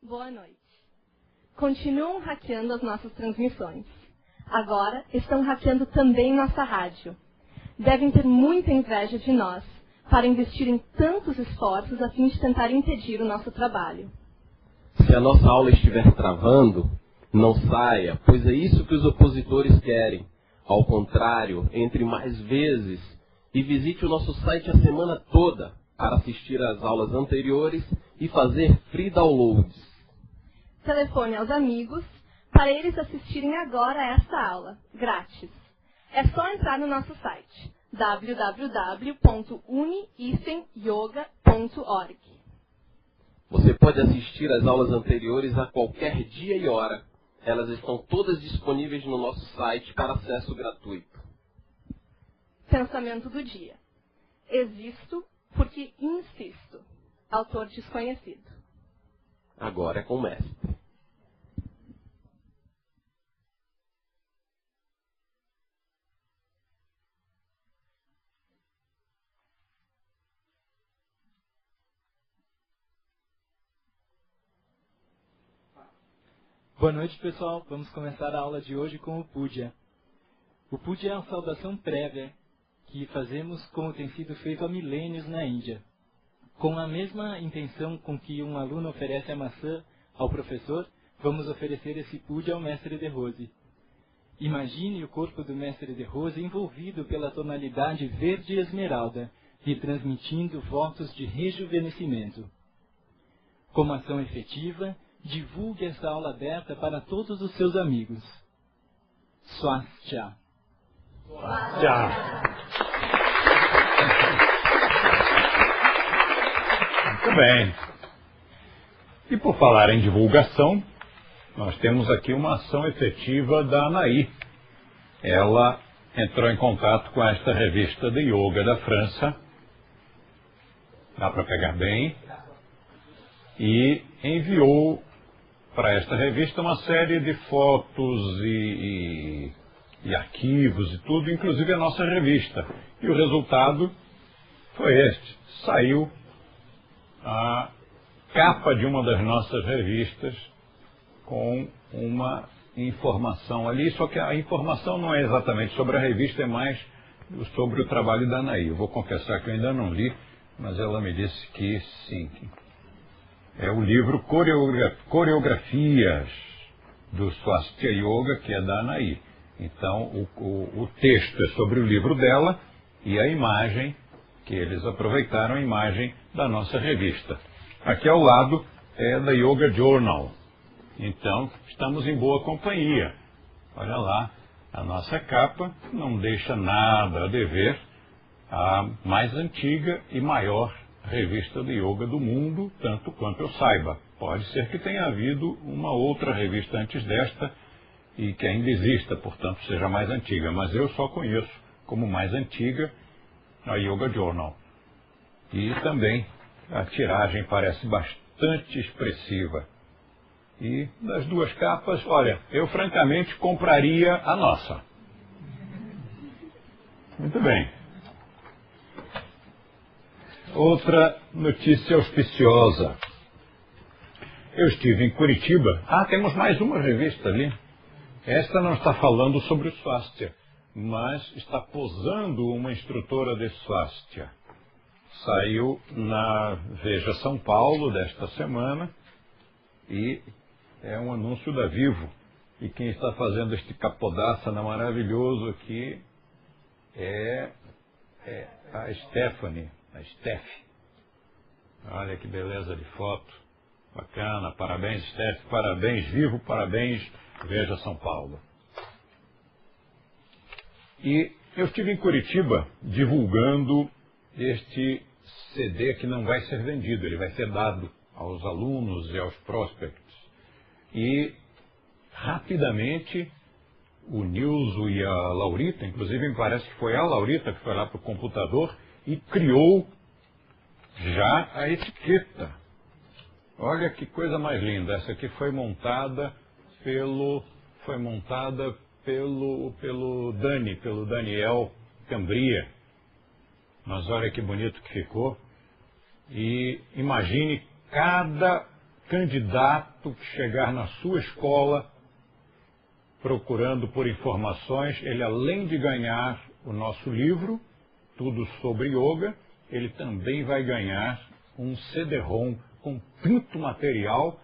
Boa noite. Continuam hackeando as nossas transmissões. Agora estão hackeando também nossa rádio. Devem ter muita inveja de nós para investirem tantos esforços a fim de tentar impedir o nosso trabalho. Se a nossa aula estiver travando, não saia, pois é isso que os opositores querem. Ao contrário, entre mais vezes e visite o nosso site a semana toda para assistir às aulas anteriores e fazer free downloads. Telefone aos amigos para eles assistirem agora a esta aula, grátis. É só entrar no nosso site www.uni-yoga.org. Você pode assistir às aulas anteriores a qualquer dia e hora. Elas estão todas disponíveis no nosso site para acesso gratuito. Pensamento do dia. Existo porque insisto. Autor desconhecido. Agora é com o mestre. Boa noite, pessoal. Vamos começar a aula de hoje com o Puja. O Puja é uma saudação prévia que fazemos como tem sido feito há milênios na Índia. Com a mesma intenção com que um aluno oferece a maçã ao professor, vamos oferecer esse Puja ao mestre de Rose. Imagine o corpo do mestre de Rose envolvido pela tonalidade verde esmeralda e transmitindo votos de rejuvenescimento. Como ação efetiva, divulgue essa aula aberta para todos os seus amigos. Swastika. Muito bem. E por falar em divulgação, nós temos aqui uma ação efetiva da Anaí. Ela entrou em contato com esta revista de yoga da França. Dá para pegar bem. E enviou para esta revista uma série de fotos e arquivos e tudo, inclusive a nossa revista. E o resultado foi este. Saiu a capa de uma das nossas revistas com uma informação ali, só que a informação não é exatamente sobre a revista, é mais sobre o trabalho da Anaí. Eu vou confessar que eu ainda não li, mas ela me disse que sim. É o livro Coreografias do Swastika Yoga, que é da Anaí. Então, o texto é sobre o livro dela e a imagem, que eles aproveitaram a imagem da nossa revista. Aqui ao lado é da Yoga Journal. Então, estamos em boa companhia. Olha lá, a nossa capa não deixa nada a dever à mais antiga e maior revista de yoga do mundo, tanto quanto eu saiba. Pode ser que tenha havido uma outra revista antes desta e que ainda exista, portanto seja mais antiga, mas eu só conheço como mais antiga a Yoga Journal. E também a tiragem parece bastante expressiva. E das duas capas, olha, eu francamente compraria a nossa. Muito bem. Outra notícia auspiciosa. Eu estive em Curitiba. Temos mais uma revista ali. Esta não está falando sobre o Swastika, mas está posando uma instrutora de Swastika. Saiu na Veja São Paulo desta semana e é um anúncio da Vivo. E quem está fazendo este capodaçana maravilhoso aqui é a Stephanie. A Steph. Olha que beleza de foto. Bacana. Parabéns, Steph. Parabéns, Vivo. Parabéns, Veja São Paulo. E eu estive em Curitiba divulgando este CD que não vai ser vendido. Ele vai ser dado aos alunos e aos prospects. E rapidamente o Nilson e a Laurita, inclusive me parece que foi a Laurita que foi lá para o computador e criou já a etiqueta. Olha que coisa mais linda. Essa aqui foi montada pelo Daniel Cambria. Mas olha que bonito que ficou. E imagine candidato que chegar na sua escola procurando por informações, ele além de ganhar o nosso livro, Tudo sobre Yoga, ele também vai ganhar um CD-ROM com tanto material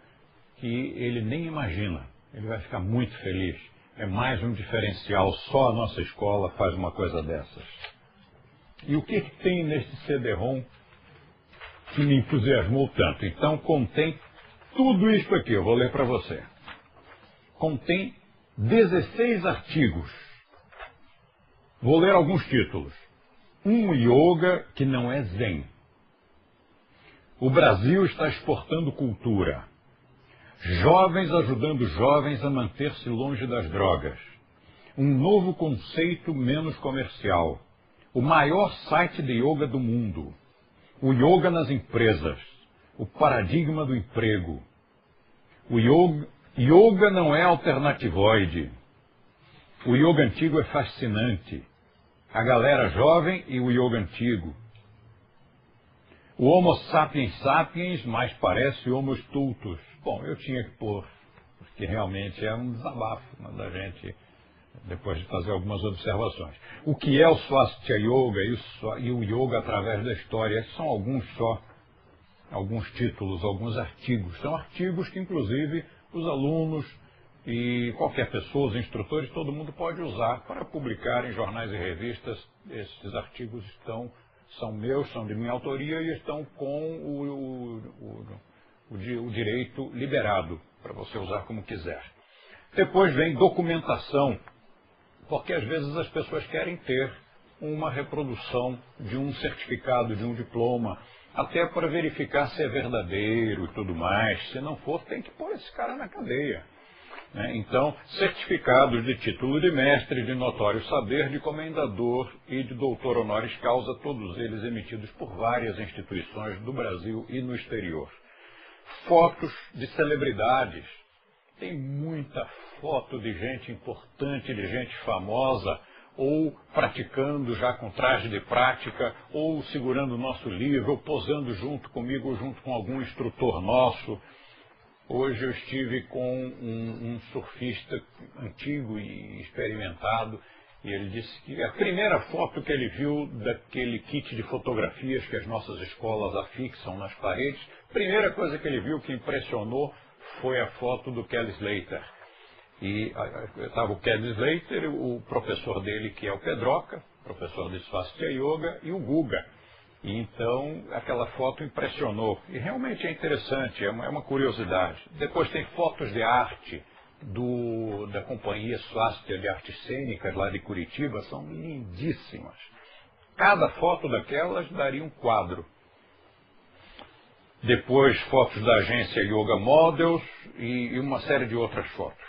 que ele nem imagina. Ele vai ficar muito feliz. É mais um diferencial, só a nossa escola faz uma coisa dessas. E o que tem nesse CD-ROM que me entusiasmou tanto? Então contém tudo isso aqui, eu vou ler para você. Contém 16 artigos. Vou ler alguns títulos. Um yoga que não é zen. O Brasil está exportando cultura. Jovens ajudando jovens a manter-se longe das drogas. Um novo conceito menos comercial. O maior site de yoga do mundo. O yoga nas empresas. O paradigma do emprego. O yoga não é alternativoide. O yoga antigo é fascinante. A galera jovem e o yoga antigo. O Homo sapiens sapiens mais parece Homo stultus. Bom, eu tinha que pôr, porque realmente é um desabafo da gente, depois de fazer algumas observações. O que é o Swastika Yoga e o Yoga através da história? Esses são alguns títulos, alguns artigos. São artigos que, inclusive, os alunos e qualquer pessoa, os instrutores, todo mundo pode usar para publicar em jornais e revistas. Esses artigos são meus, são de minha autoria e estão com o direito liberado para você usar como quiser. Depois vem documentação, porque às vezes as pessoas querem ter uma reprodução de um certificado, de um diploma, até para verificar se é verdadeiro e tudo mais. Se não for, tem que pôr esse cara na cadeia. Então, certificados de título de mestre, de notório saber, de comendador e de doutor honoris causa, todos eles emitidos por várias instituições do Brasil e no exterior. Fotos de celebridades. Tem muita foto de gente importante, de gente famosa, ou praticando já com traje de prática, ou segurando o nosso livro, ou posando junto comigo, ou junto com algum instrutor nosso. Hoje eu estive com um surfista antigo e experimentado, e ele disse que a primeira foto que ele viu daquele kit de fotografias que as nossas escolas afixam nas paredes, a primeira coisa que ele viu que impressionou foi a foto do Kelly Slater. E estava o Kelly Slater, o professor dele, que é o Pedroca, professor de Swastika Yoga, e o Guga. E então aquela foto impressionou. E realmente é interessante, é uma curiosidade. Depois tem fotos de arte da companhia Swastika de Artes Cênicas, lá de Curitiba, são lindíssimas. Cada foto daquelas daria um quadro. Depois fotos da agência Yoga Models e uma série de outras fotos.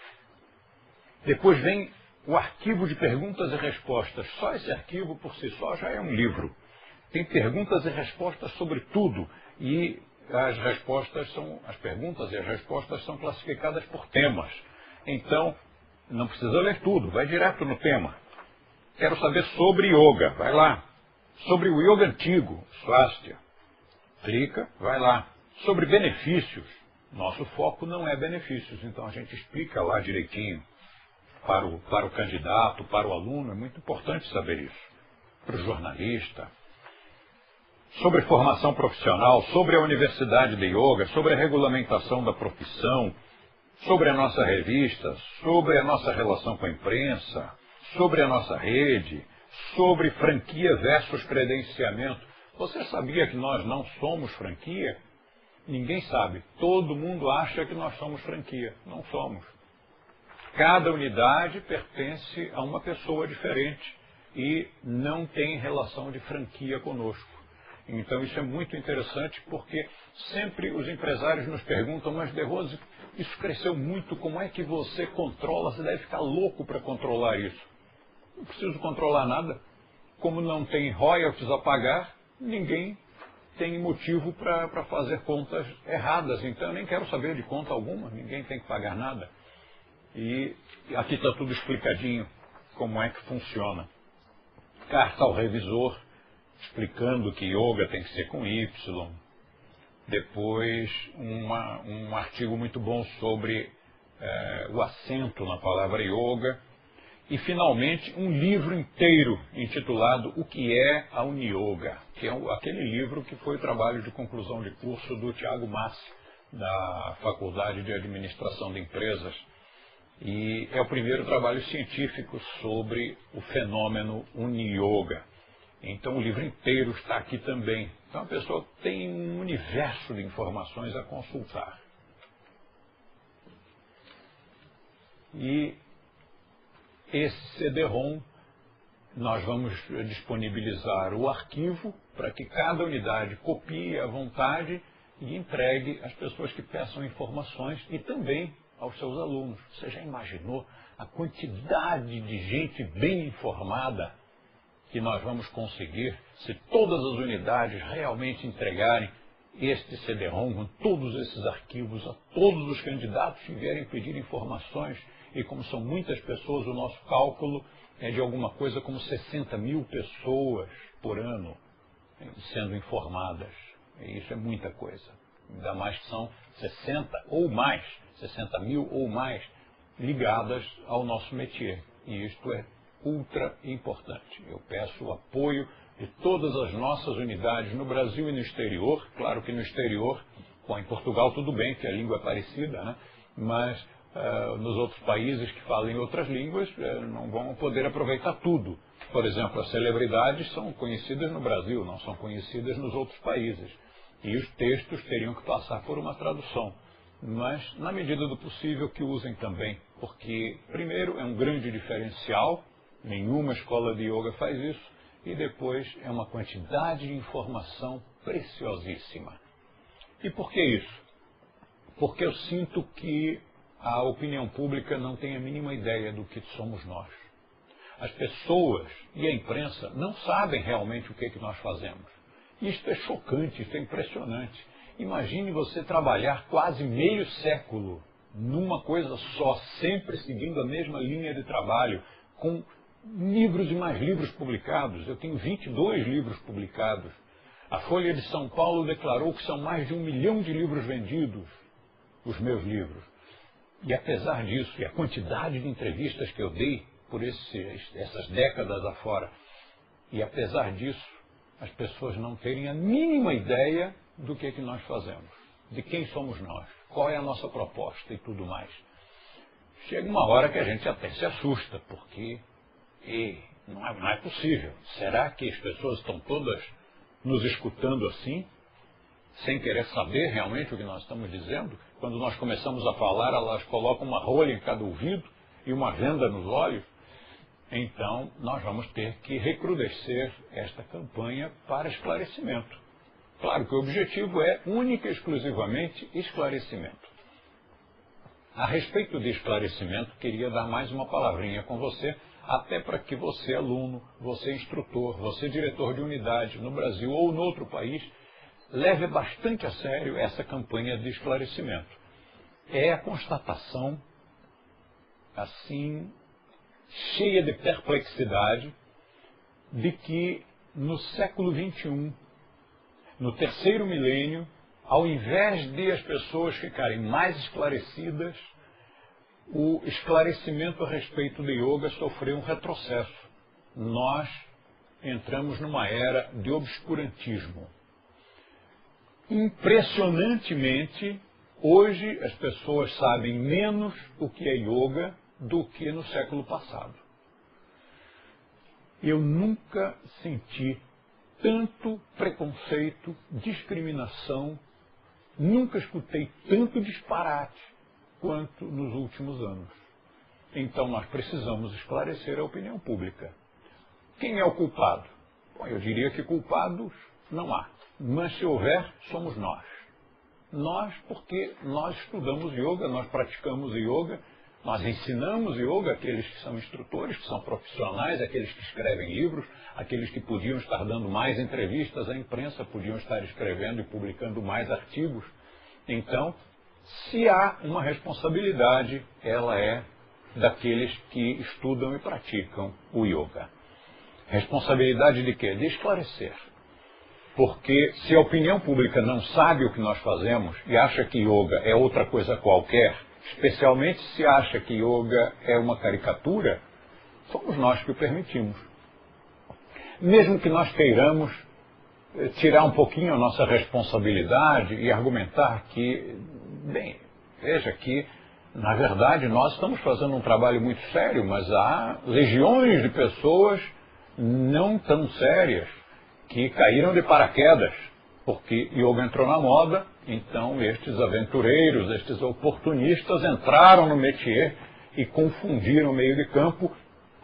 Depois vem o arquivo de perguntas e respostas. Só esse arquivo por si só já é um livro. Tem perguntas e respostas sobre tudo. E as perguntas e as respostas são classificadas por temas. Então, não precisa ler tudo, vai direto no tema. Quero saber sobre yoga, vai lá. Sobre o yoga antigo, Swastika. Clica, vai lá. Sobre benefícios. Nosso foco não é benefícios, então a gente explica lá direitinho. Para o candidato, para o aluno, é muito importante saber isso. Para o jornalista. Sobre formação profissional, sobre a Universidade de Yoga, sobre a regulamentação da profissão, sobre a nossa revista, sobre a nossa relação com a imprensa, sobre a nossa rede, sobre franquia versus credenciamento. Você sabia que nós não somos franquia? Ninguém sabe. Todo mundo acha que nós somos franquia. Não somos. Cada unidade pertence a uma pessoa diferente e não tem relação de franquia conosco. Então isso é muito interessante porque sempre os empresários nos perguntam, mas De Rose, isso cresceu muito, como é que você controla? Você deve ficar louco para controlar isso. Não preciso controlar nada. Como não tem royalties a pagar, ninguém tem motivo para fazer contas erradas. Então eu nem quero saber de conta alguma, ninguém tem que pagar nada. E aqui está tudo explicadinho, como é que funciona. Carta ao revisor, explicando que yoga tem que ser com Y. depois um artigo muito bom sobre o acento na palavra yoga, e finalmente um livro inteiro intitulado O que é a Uniyoga, que é aquele livro que foi o trabalho de conclusão de curso do Tiago Massi, da Faculdade de Administração de Empresas, e é o primeiro trabalho científico sobre o fenômeno Uniyoga. Então o livro inteiro está aqui também. Então a pessoa tem um universo de informações a consultar. E esse CD-ROM, nós vamos disponibilizar o arquivo para que cada unidade copie à vontade e entregue às pessoas que peçam informações e também aos seus alunos. Você já imaginou a quantidade de gente bem informada que nós vamos conseguir se todas as unidades realmente entregarem este CD-ROM com todos esses arquivos a todos os candidatos que vierem pedir informações? E como são muitas pessoas, o nosso cálculo é de alguma coisa como 60 mil pessoas por ano sendo informadas. E isso é muita coisa. Ainda mais que são 60 mil ou mais ligadas ao nosso métier. E isto é ultra importante. Eu peço o apoio de todas as nossas unidades no Brasil e no exterior. Claro que no exterior, em Portugal tudo bem, que a língua é parecida, né? Mas nos outros países que falam outras línguas não vão poder aproveitar tudo. Por exemplo, as celebridades são conhecidas no Brasil, não são conhecidas nos outros países. E os textos teriam que passar por uma tradução. Mas, na medida do possível, que usem também. Porque, primeiro, é um grande diferencial, nenhuma escola de yoga faz isso, e depois é uma quantidade de informação preciosíssima. E por que isso? Porque eu sinto que a opinião pública não tem a mínima ideia do que somos nós. As pessoas e a imprensa não sabem realmente o que nós fazemos. Isto é chocante, isto é impressionante. Imagine você trabalhar quase meio século numa coisa só, sempre seguindo a mesma linha de trabalho, com livros e mais livros publicados. Eu tenho 22 livros publicados. A Folha de São Paulo declarou que são mais de 1 milhão de livros vendidos, os meus livros. E apesar disso, e a quantidade de entrevistas que eu dei por essas décadas afora, e apesar disso, as pessoas não terem a mínima ideia do que nós fazemos, de quem somos nós, qual é a nossa proposta e tudo mais. Chega uma hora que a gente até se assusta, porque não é possível. Será que as pessoas estão todas nos escutando assim, sem querer saber realmente o que nós estamos dizendo? Quando nós começamos a falar, elas colocam uma rolha em cada ouvido e uma venda nos olhos. Então, nós vamos ter que recrudescer esta campanha para esclarecimento. Claro que o objetivo é única e exclusivamente esclarecimento. A respeito de esclarecimento, queria dar mais uma palavrinha com você, até para que você, aluno, você, instrutor, você, diretor de unidade no Brasil ou no outro país, leve bastante a sério essa campanha de esclarecimento. É a constatação, assim, cheia de perplexidade, de que no século XXI, no terceiro milênio, ao invés de as pessoas ficarem mais esclarecidas, o esclarecimento a respeito de yoga sofreu um retrocesso. Nós entramos numa era de obscurantismo. Impressionantemente, hoje as pessoas sabem menos o que é yoga do que no século passado. Eu nunca senti tanto preconceito, discriminação, nunca escutei tanto disparate quanto nos últimos anos. Então nós precisamos esclarecer a opinião pública. Quem é o culpado? Bom, eu diria que culpados não há. Mas se houver, somos nós. Nós, porque nós estudamos yoga, nós praticamos yoga, nós ensinamos yoga àqueles que são instrutores, que são profissionais, àqueles que escrevem livros, àqueles que podiam estar dando mais entrevistas à imprensa, podiam estar escrevendo e publicando mais artigos. Então, se há uma responsabilidade, ela é daqueles que estudam e praticam o yoga. Responsabilidade de quê? De esclarecer. Porque se a opinião pública não sabe o que nós fazemos e acha que yoga é outra coisa qualquer, especialmente se acha que yoga é uma caricatura, somos nós que o permitimos. Mesmo que nós queiramos tirar um pouquinho a nossa responsabilidade e argumentar que, bem, veja que, na verdade, nós estamos fazendo um trabalho muito sério, mas há legiões de pessoas não tão sérias que caíram de paraquedas, porque yoga entrou na moda, então estes aventureiros, estes oportunistas entraram no métier e confundiram o meio de campo,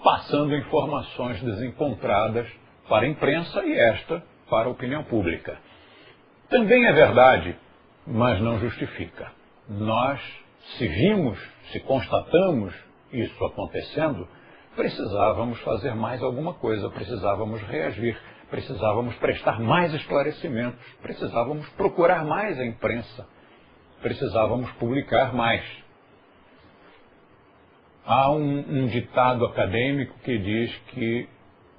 passando informações desencontradas para a imprensa e esta para a opinião pública. Também é verdade, mas não justifica. Nós, se vimos, se constatamos isso acontecendo, precisávamos fazer mais alguma coisa, precisávamos reagir, precisávamos prestar mais esclarecimentos, precisávamos procurar mais a imprensa, precisávamos publicar mais. Há um ditado acadêmico que diz que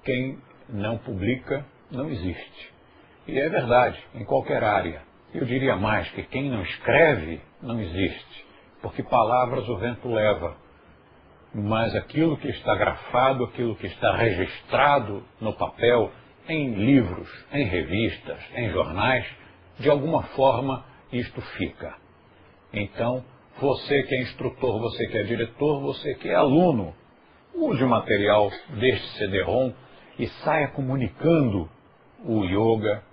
quem não publica não existe. E é verdade, em qualquer área. Eu diria mais que quem não escreve não existe, porque palavras o vento leva. Mas aquilo que está grafado, aquilo que está registrado no papel, em livros, em revistas, em jornais, de alguma forma isto fica. Então, você que é instrutor, você que é diretor, você que é aluno, use o material deste CD-ROM e saia comunicando o yoga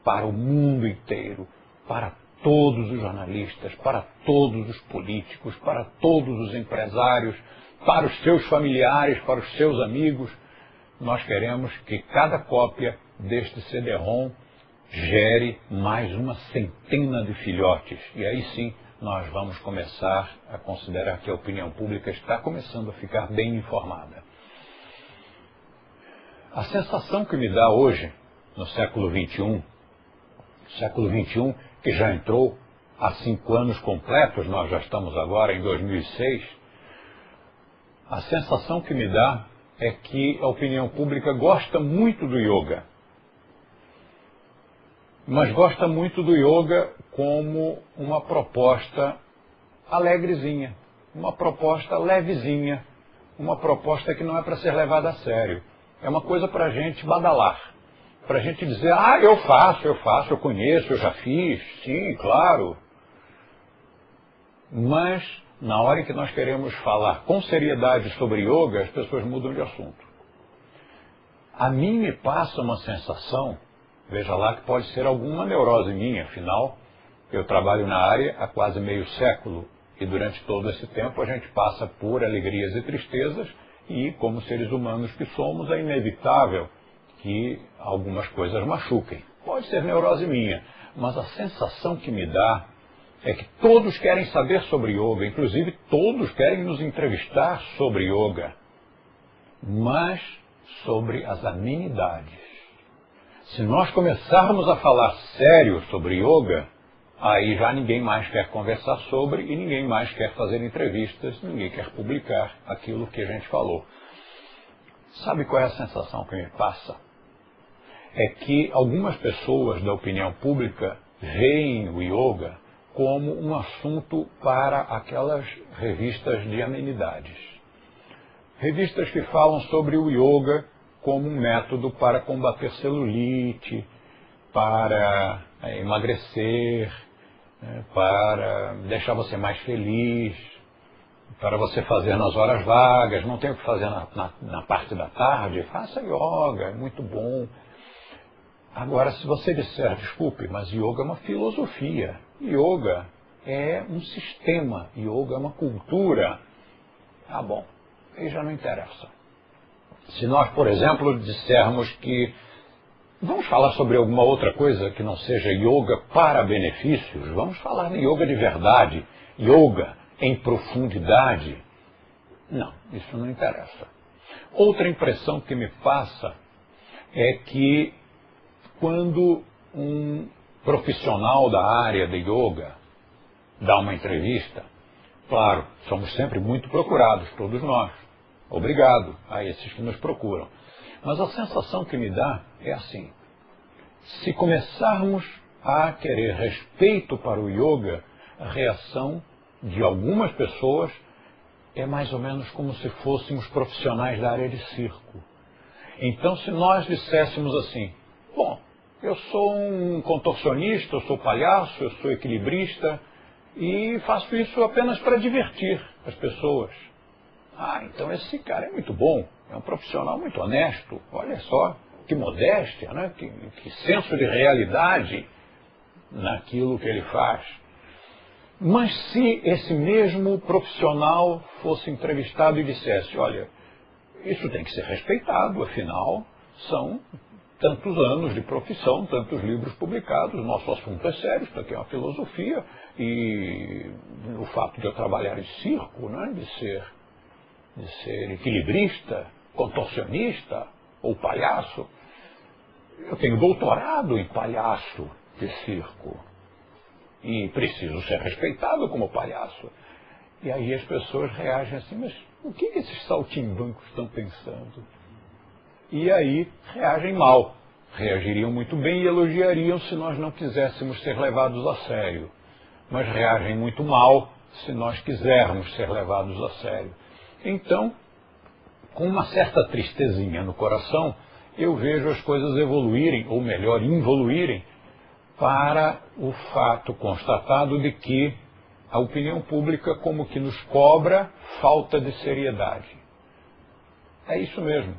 para o mundo inteiro, para todos os jornalistas, para todos os políticos, para todos os empresários, para os seus familiares, para os seus amigos. Nós queremos que cada cópia deste CD-ROM gere mais uma centena de filhotes. E aí sim nós vamos começar a considerar que a opinião pública está começando a ficar bem informada. A sensação que me dá hoje, no século XXI, que já entrou há 5 anos completos, nós já estamos agora em 2006, a sensação que me dá é que a opinião pública gosta muito do yoga, mas gosta muito do yoga como uma proposta alegrezinha, uma proposta levezinha, uma proposta que não é para ser levada a sério. É uma coisa para a gente badalar, para a gente dizer, eu faço, eu conheço, eu já fiz, sim, claro. Mas, na hora em que nós queremos falar com seriedade sobre yoga, as pessoas mudam de assunto. A mim me passa uma sensação, veja lá que pode ser alguma neurose minha, afinal, eu trabalho na área há quase meio século, e durante todo esse tempo a gente passa por alegrias e tristezas, e como seres humanos que somos, é inevitável que algumas coisas machuquem. Pode ser neurose minha, mas a sensação que me dá é que todos querem saber sobre yoga, inclusive todos querem nos entrevistar sobre yoga, mas sobre as amenidades. Se nós começarmos a falar sério sobre yoga, aí já ninguém mais quer conversar sobre e ninguém mais quer fazer entrevistas, ninguém quer publicar aquilo que a gente falou. Sabe qual é a sensação que me passa? É que algumas pessoas da opinião pública veem o yoga como um assunto para aquelas revistas de amenidades. Revistas que falam sobre o yoga como um método para combater celulite, para emagrecer, para deixar você mais feliz, para você fazer nas horas vagas, não tem o que fazer na parte da tarde, faça yoga, é muito bom. Agora, se você disser, desculpe, mas yoga é uma filosofia, yoga é um sistema, yoga é uma cultura, bom, aí já não interessa. Se nós, por exemplo, dissermos que vamos falar sobre alguma outra coisa que não seja yoga para benefícios, vamos falar de yoga de verdade, yoga em profundidade. Não, isso não interessa. Outra impressão que me passa é que quando um profissional da área de yoga dá uma entrevista, claro, somos sempre muito procurados, todos nós. Obrigado a esses que nos procuram. Mas a sensação que me dá é assim: Se começarmos a querer respeito para o yoga, a reação de algumas pessoas é mais ou menos como se fôssemos profissionais da área de circo. Então, se nós disséssemos assim, bom, eu sou um contorcionista, eu sou palhaço, eu sou equilibrista e faço isso apenas para divertir as pessoas. Ah, então esse cara é muito bom, é um profissional muito honesto, olha só, que modéstia, né? Que senso de realidade naquilo que ele faz. Mas se esse mesmo profissional fosse entrevistado e dissesse, olha, isso tem que ser respeitado, afinal, são tantos anos de profissão, tantos livros publicados, nosso assunto é sério, isso aqui é uma filosofia, e o fato de eu trabalhar em circo, né, de ser equilibrista, contorcionista ou palhaço, eu tenho doutorado em palhaço de circo e preciso ser respeitado como palhaço. E aí as pessoas reagem assim, mas o que esses saltimbancos estão pensando? E aí reagem mal. Reagiriam muito bem e elogiariam se nós não quiséssemos ser levados a sério. Mas reagem muito mal se nós quisermos ser levados a sério. Então, com uma certa tristezinha no coração, eu vejo as coisas evoluírem, ou melhor, involuírem, para o fato constatado de que a opinião pública como que nos cobra falta de seriedade. É isso mesmo.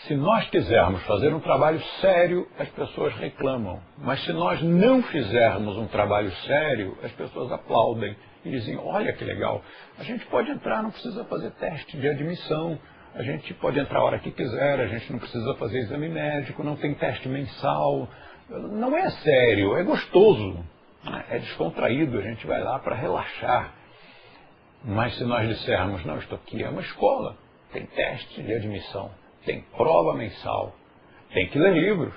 Se nós quisermos fazer um trabalho sério, as pessoas reclamam. Mas se nós não fizermos um trabalho sério, as pessoas aplaudem e dizem, olha que legal, a gente pode entrar, não precisa fazer teste de admissão, a gente pode entrar a hora que quiser, a gente não precisa fazer exame médico, não tem teste mensal. Não é sério, é gostoso, é descontraído, a gente vai lá para relaxar. Mas se nós dissermos, não, isto aqui é uma escola, tem teste de admissão, tem prova mensal, tem que ler livros,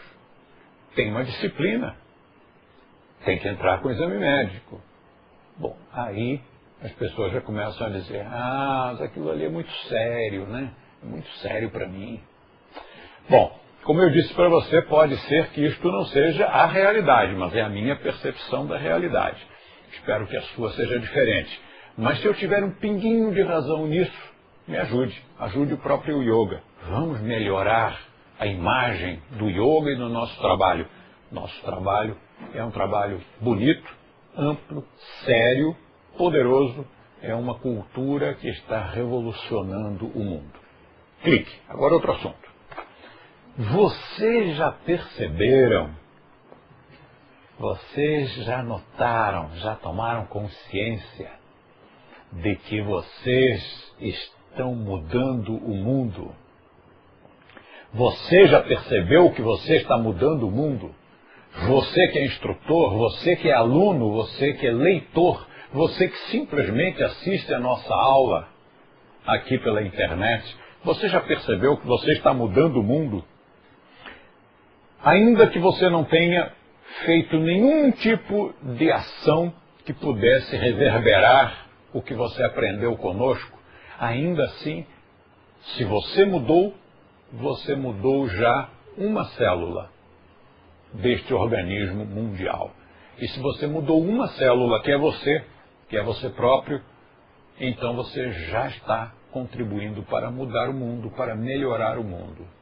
tem uma disciplina, tem que entrar com exame médico. Bom, aí as pessoas já começam a dizer, mas aquilo ali é muito sério, né? É muito sério para mim. Bom, como eu disse para você, pode ser que isto não seja a realidade, mas é a minha percepção da realidade. Espero que a sua seja diferente. Mas se eu tiver um pinguinho de razão nisso, me ajude. Ajude o próprio yoga. Vamos melhorar a imagem do yoga e do nosso trabalho. Nosso trabalho é um trabalho bonito, amplo, sério, poderoso. É uma cultura que está revolucionando o mundo. Clique. Agora outro assunto. Vocês já perceberam, vocês já notaram, já tomaram consciência de que vocês estão mudando o mundo? Você já percebeu que você está mudando o mundo? Você que é instrutor, você que é aluno, você que é leitor, você que simplesmente assiste a nossa aula aqui pela internet, você já percebeu que você está mudando o mundo? Ainda que você não tenha feito nenhum tipo de ação que pudesse reverberar o que você aprendeu conosco, ainda assim, se você mudou já uma célula deste organismo mundial. E se você mudou uma célula, que é você próprio, então você já está contribuindo para mudar o mundo, para melhorar o mundo.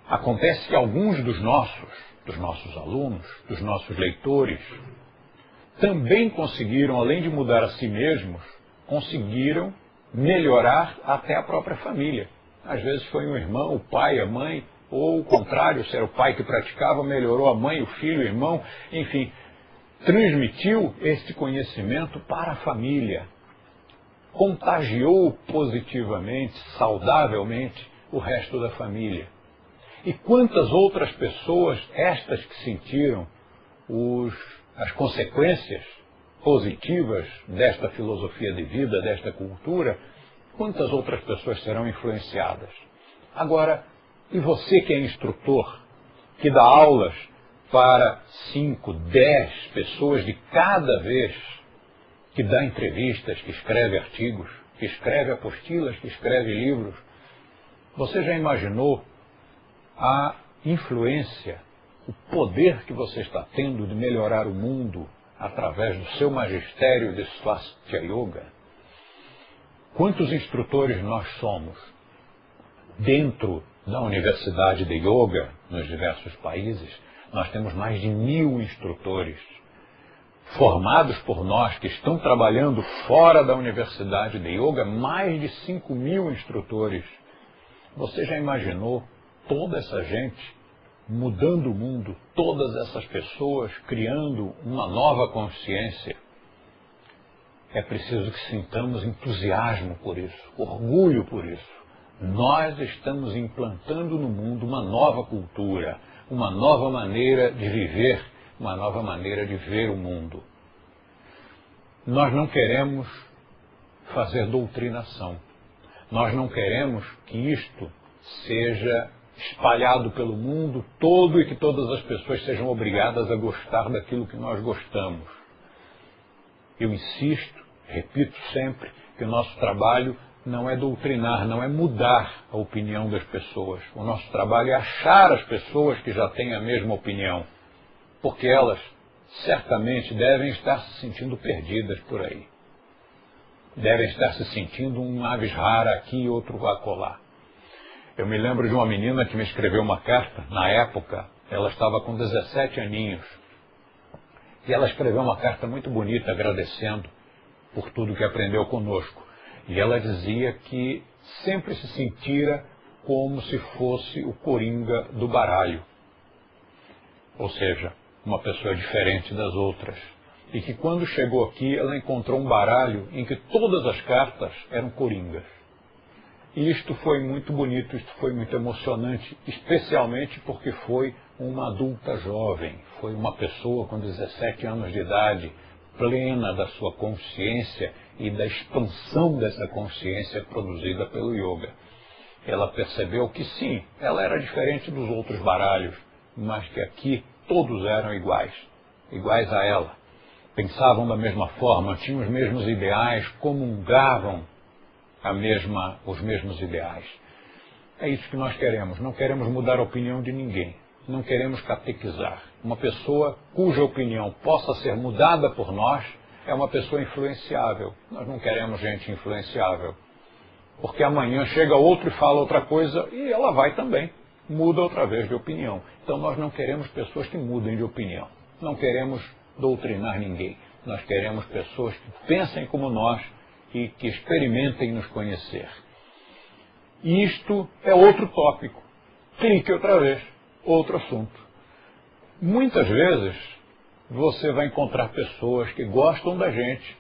Acontece que alguns dos nossos alunos, dos nossos leitores, também conseguiram, além de mudar a si mesmos, conseguiram melhorar até a própria família. Às vezes foi um irmão, o pai, a mãe, ou o contrário, se era o pai que praticava, melhorou a mãe, o filho, o irmão, enfim, transmitiu este conhecimento para a família, contagiou positivamente, saudavelmente, o resto da família. E quantas outras pessoas, estas que sentiram as consequências positivas desta filosofia de vida, desta cultura, quantas outras pessoas serão influenciadas? Agora, e você que é instrutor, que dá aulas para 5, 10 pessoas de cada vez, que dá entrevistas, que escreve artigos, que escreve apostilas, que escreve livros, você já imaginou a influência o poder que você está tendo de melhorar o mundo através do seu magistério de Swastika Yoga? Quantos instrutores nós somos dentro da Universidade de Yoga nos diversos países? Nós temos mais de 1000 instrutores formados por nós que estão trabalhando fora da Universidade de Yoga, mais de 5.000 instrutores. Você já imaginou toda essa gente mudando o mundo, todas essas pessoas criando uma nova consciência? É preciso que sintamos entusiasmo por isso, orgulho por isso. Nós estamos implantando no mundo uma nova cultura, uma nova maneira de viver, uma nova maneira de ver o mundo. Nós não queremos fazer doutrinação. Nós não queremos que isto seja espalhado pelo mundo todo e que todas as pessoas sejam obrigadas a gostar daquilo que nós gostamos. Eu insisto, repito sempre, que o nosso trabalho não é doutrinar, não é mudar a opinião das pessoas. O nosso trabalho é achar as pessoas que já têm a mesma opinião, porque elas certamente devem estar se sentindo perdidas por aí. Devem estar se sentindo um aves rara aqui e outro acolá. Eu me lembro de uma menina que me escreveu uma carta, na época, ela estava com 17 aninhos, e ela escreveu uma carta muito bonita agradecendo por tudo que aprendeu conosco. E ela dizia que sempre se sentira como se fosse o coringa do baralho. Ou seja, uma pessoa diferente das outras. E que quando chegou aqui, ela encontrou um baralho em que todas as cartas eram coringas. E isto foi muito bonito, isto foi muito emocionante, especialmente porque foi uma adulta jovem, foi uma pessoa com 17 anos de idade, plena da sua consciência e da expansão dessa consciência produzida pelo yoga. Ela percebeu que sim, ela era diferente dos outros baralhos, mas que aqui todos eram iguais, iguais a ela. Pensavam da mesma forma, tinham os mesmos ideais, comungavam os mesmos ideais. É isso que nós queremos. Não queremos mudar a opinião de ninguém. Não queremos catequizar. Uma pessoa cuja opinião possa ser mudada por nós é uma pessoa influenciável. Nós não queremos gente influenciável. Porque amanhã chega outro e fala outra coisa e ela vai também. Muda outra vez de opinião. Então nós não queremos pessoas que mudem de opinião. Não queremos doutrinar ninguém. Nós queremos pessoas que pensem como nós e que experimentem nos conhecer. Isto é outro tópico. Clique outra vez. Outro assunto. Muitas vezes você vai encontrar pessoas que gostam da gente.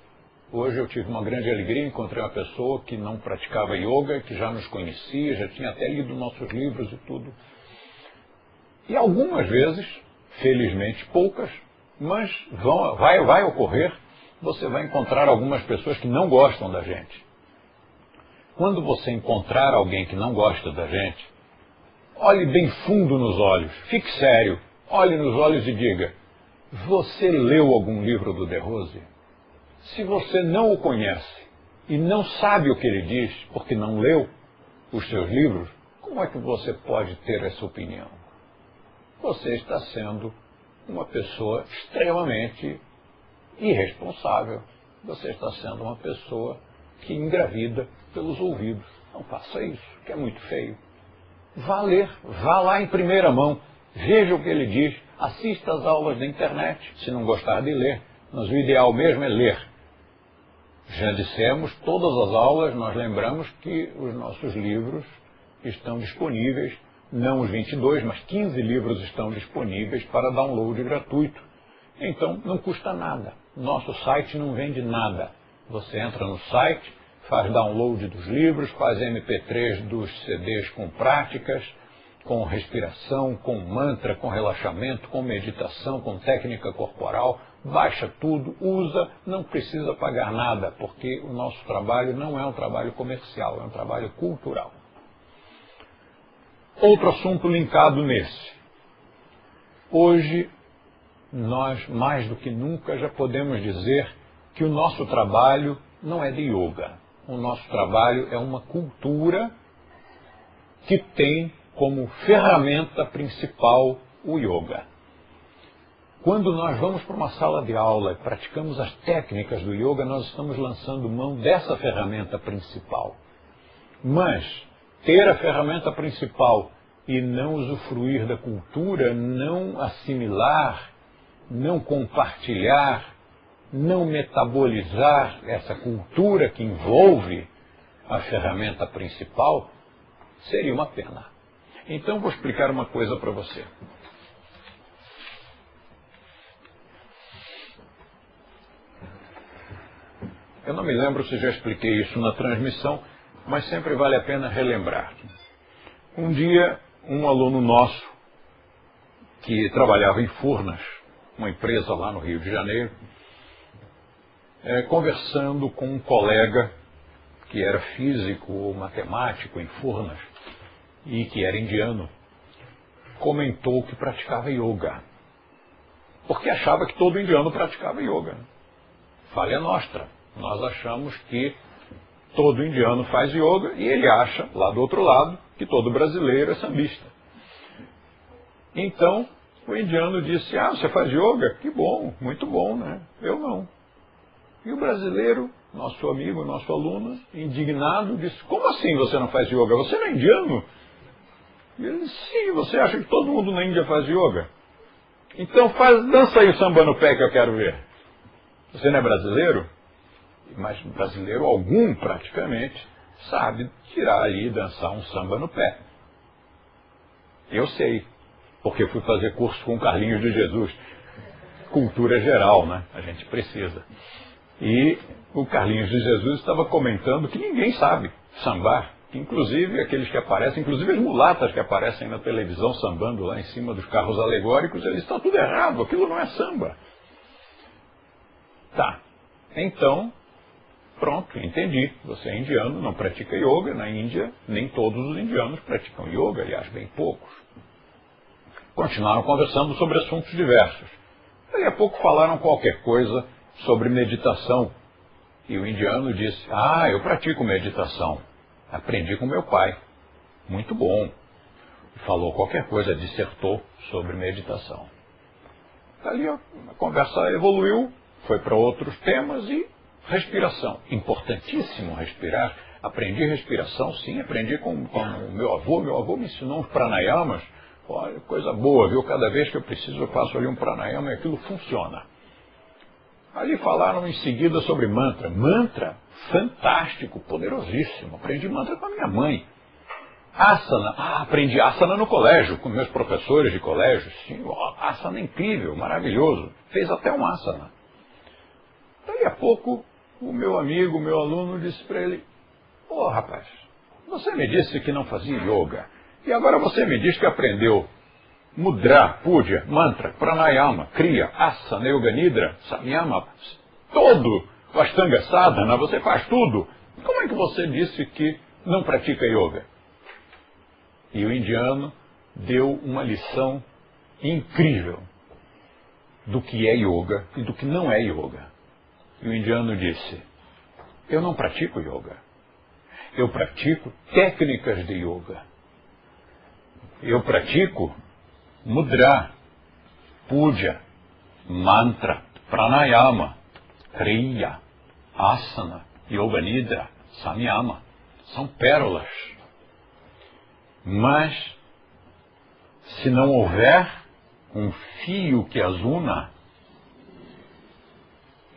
Hoje eu tive uma grande alegria, encontrei uma pessoa que não praticava yoga, que já nos conhecia, já tinha até lido nossos livros e tudo. E algumas vezes, felizmente poucas, mas vai ocorrer, você vai encontrar algumas pessoas que não gostam da gente. Quando você encontrar alguém que não gosta da gente, olhe bem fundo nos olhos, fique sério, olhe nos olhos e diga: você leu algum livro do De Rose? Se você não o conhece e não sabe o que ele diz, porque não leu os seus livros, como é que você pode ter essa opinião? Você está sendo uma pessoa extremamente irresponsável. Você está sendo uma pessoa que engravida pelos ouvidos. Não faça isso, que é muito feio. Vá ler, vá lá em primeira mão, veja o que ele diz, assista às aulas da internet, se não gostar de ler. Mas o ideal mesmo é ler. Já dissemos, todas as aulas nós lembramos que os nossos livros estão disponíveis, não os 22, mas 15 livros estão disponíveis para download gratuito. Então não custa nada. Nosso site não vende nada. Você entra no site, faz download dos livros, faz MP3 dos CDs com práticas, com respiração, com mantra, com relaxamento, com meditação, com técnica corporal, baixa tudo, usa, não precisa pagar nada, porque o nosso trabalho não é um trabalho comercial, é um trabalho cultural. Outro assunto linkado nesse. Hoje, nós, mais do que nunca, já podemos dizer que o nosso trabalho não é de yoga. O nosso trabalho é uma cultura que tem como ferramenta principal o yoga. Quando nós vamos para uma sala de aula e praticamos as técnicas do yoga, nós estamos lançando mão dessa ferramenta principal. Mas ter a ferramenta principal e não usufruir da cultura, não assimilar, não compartilhar, não metabolizar essa cultura que envolve a ferramenta principal, seria uma pena. Então vou explicar uma coisa para você. Eu não me lembro se já expliquei isso na transmissão, mas sempre vale a pena relembrar. Um dia, um aluno nosso, que trabalhava em Furnas, uma empresa lá no Rio de Janeiro, conversando com um colega que era físico ou matemático em Furnas e que era indiano, comentou que praticava yoga. Porque achava que todo indiano praticava yoga. Falha nossa. Nós achamos que todo indiano faz yoga e ele acha, lá do outro lado, que todo brasileiro é sambista. Então, o indiano disse, você faz yoga? Que bom, muito bom, né? Eu não. E o brasileiro, nosso amigo, nosso aluno, indignado, disse, como assim você não faz yoga? Você não é indiano? E ele disse, sim, você acha que todo mundo na Índia faz yoga? Então dança aí o samba no pé que eu quero ver. Você não é brasileiro? Mas brasileiro algum, praticamente, sabe tirar ali e dançar um samba no pé. Eu sei, porque fui fazer curso com o Carlinhos de Jesus. Cultura geral, né? A gente precisa. E o Carlinhos de Jesus estava comentando que ninguém sabe sambar. Inclusive aqueles que aparecem, inclusive as mulatas que aparecem na televisão sambando lá em cima dos carros alegóricos, eles estão tudo errado, aquilo não é samba. Tá, então... Pronto, entendi. Você é indiano, não pratica yoga. Na Índia, nem todos os indianos praticam yoga, aliás, bem poucos. Continuaram conversando sobre assuntos diversos. Daí a pouco falaram qualquer coisa sobre meditação. E o indiano disse, eu pratico meditação. Aprendi com meu pai. Muito bom. E falou qualquer coisa, dissertou sobre meditação. Dali a conversa evoluiu, foi para outros temas e respiração. Importantíssimo respirar. Aprendi respiração, sim, aprendi com o meu avô. Meu avô me ensinou uns pranayamas. Olha, coisa boa, viu? Cada vez que eu preciso eu faço ali um pranayama e aquilo funciona. Ali falaram em seguida sobre mantra. Mantra, fantástico, poderosíssimo. Aprendi mantra com a minha mãe. Asana, aprendi asana no colégio, com meus professores de colégio. Sim, asana incrível, maravilhoso. Fez até um asana. Daí a pouco, o meu amigo, o meu aluno, disse para ele, rapaz, você me disse que não fazia yoga, e agora você me diz que aprendeu mudra, puja, mantra, pranayama, kriya, asana, yoga nidra, samyama, todo o ashtanga sadhana, você faz tudo. Como é que você disse que não pratica yoga? E o indiano deu uma lição incrível do que é yoga e do que não é yoga. E o indiano disse, eu não pratico yoga. Eu pratico técnicas de yoga. Eu pratico mudra, puja, mantra, pranayama, kriya, asana, yoga nidra, samyama. São pérolas. Mas, se não houver um fio que as una,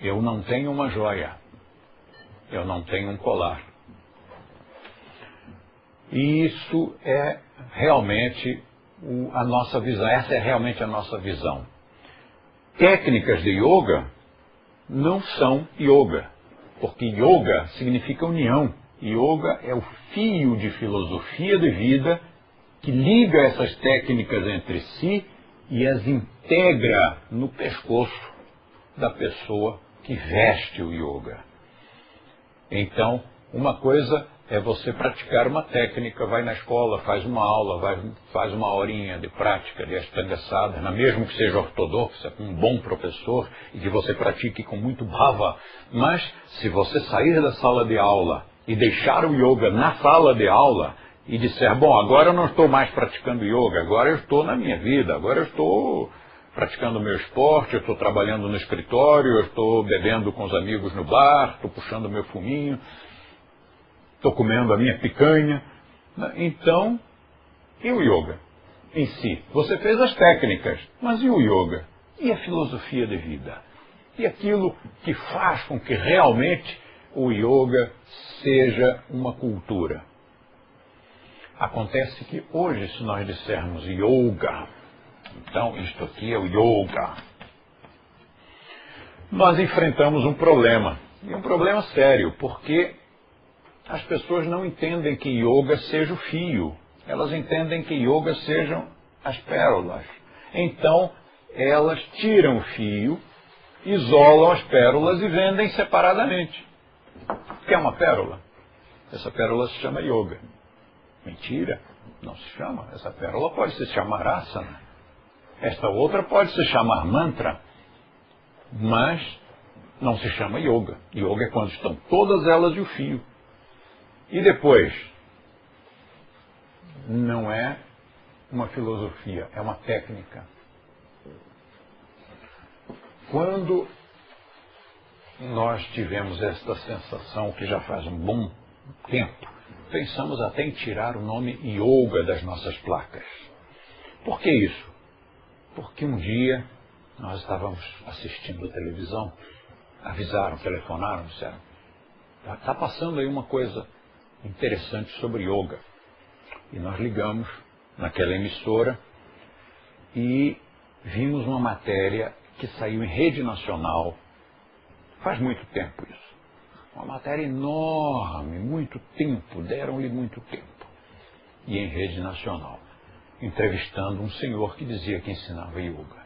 eu não tenho uma joia, eu não tenho um colar. E isso é realmente a nossa visão, essa é realmente a nossa visão. Técnicas de yoga não são yoga, porque yoga significa união. Yoga é o fio de filosofia de vida que liga essas técnicas entre si e as integra no pescoço da pessoa que veste o yoga. Então, uma coisa é você praticar uma técnica, vai na escola, faz uma aula, faz uma horinha de prática de Ashtanga Sadhana, mesmo que seja ortodoxa, com um bom professor, e que você pratique com muito bhava. Mas, se você sair da sala de aula e deixar o yoga na sala de aula, e disser, bom, agora eu não estou mais praticando yoga, agora eu estou na minha vida, agora eu estou praticando o meu esporte, eu estou trabalhando no escritório, eu estou bebendo com os amigos no bar, estou puxando o meu fuminho, estou comendo a minha picanha. Então, e o yoga em si? Você fez as técnicas, mas e o yoga? E a filosofia de vida? E aquilo que faz com que realmente o yoga seja uma cultura? Acontece que hoje, se nós dissermos yoga, então isto aqui é o yoga, nós enfrentamos um problema, e um problema sério, porque as pessoas não entendem que yoga seja o fio, elas entendem que yoga sejam as pérolas. Então, elas tiram o fio, isolam as pérolas e vendem separadamente. Quer uma pérola? Essa pérola se chama yoga. Mentira, não se chama. Essa pérola pode se chamar asana. Esta outra pode se chamar mantra. Mas não se chama yoga. Yoga é quando estão todas elas e o fio. E depois, não é uma filosofia, é uma técnica. Quando nós tivemos esta sensação, que já faz um bom tempo, pensamos até em tirar o nome yoga das nossas placas. Por que isso? Porque um dia nós estávamos assistindo a televisão, avisaram, telefonaram, disseram, está passando aí uma coisa interessante sobre yoga. E nós ligamos naquela emissora e vimos uma matéria que saiu em rede nacional, faz muito tempo isso. Uma matéria enorme, muito tempo, deram-lhe muito tempo. E em rede nacional, entrevistando um senhor que dizia que ensinava yoga.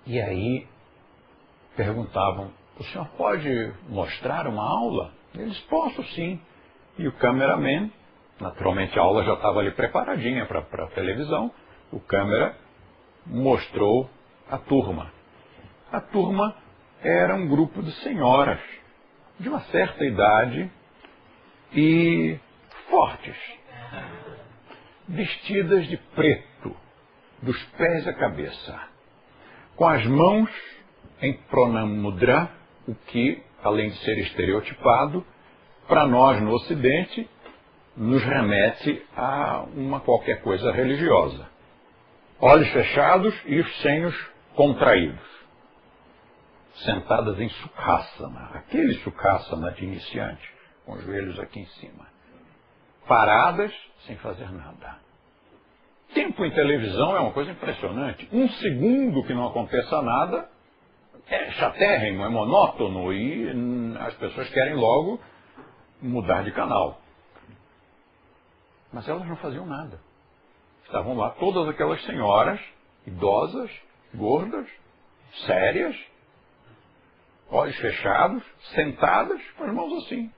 E aí perguntavam, o senhor pode mostrar uma aula? Eles, posso sim. E o cameraman, naturalmente a aula já estava ali preparadinha para a televisão, o câmera mostrou a turma. A turma era um grupo de senhoras de uma certa idade e fortes, vestidas de preto, dos pés à cabeça, com as mãos em pranamudra, o que, além de ser estereotipado, para nós no Ocidente, nos remete a uma qualquer coisa religiosa. Olhos fechados e os senhos contraídos. Sentadas em sukhasana, aquele sukhasana de iniciante, com os joelhos aqui em cima. Paradas, sem fazer nada. Tempo em televisão é uma coisa impressionante. Um segundo que não aconteça nada é chatérrimo, é monótono e as pessoas querem logo mudar de canal. Mas elas não faziam nada. Estavam lá todas aquelas senhoras, idosas, gordas, sérias, olhos fechados, sentadas, com as mãos assim.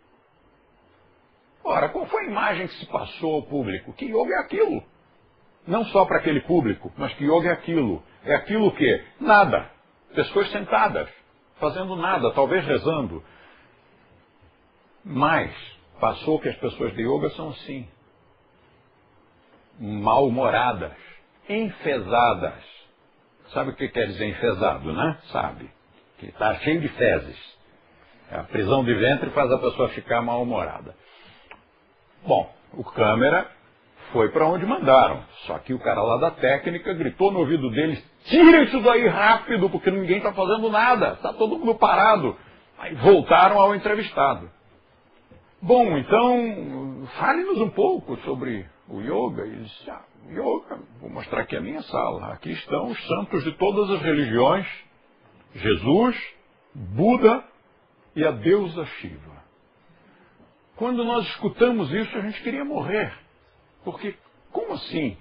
Ora, qual foi a imagem que se passou ao público? Que yoga é aquilo? Não só para aquele público, mas que yoga é aquilo. É aquilo o quê? Nada. Pessoas sentadas, fazendo nada, talvez rezando. Mas passou que as pessoas de yoga são assim. Mal-humoradas, enfesadas. Sabe o que quer dizer enfesado, né? Sabe. Que está cheio de fezes. A prisão de ventre faz a pessoa ficar mal-humorada. Bom, o câmera foi para onde mandaram. Só que o cara lá da técnica gritou no ouvido deles, tira isso daí rápido, porque ninguém está fazendo nada. Está todo mundo parado. Aí voltaram ao entrevistado. Bom, então, fale-nos um pouco sobre o yoga. E ele disse, yoga, vou mostrar aqui a minha sala. Aqui estão os santos de todas as religiões. Jesus, Buda e a deusa Shiva. Quando nós escutamos isso, a gente queria morrer. Porque, como assim?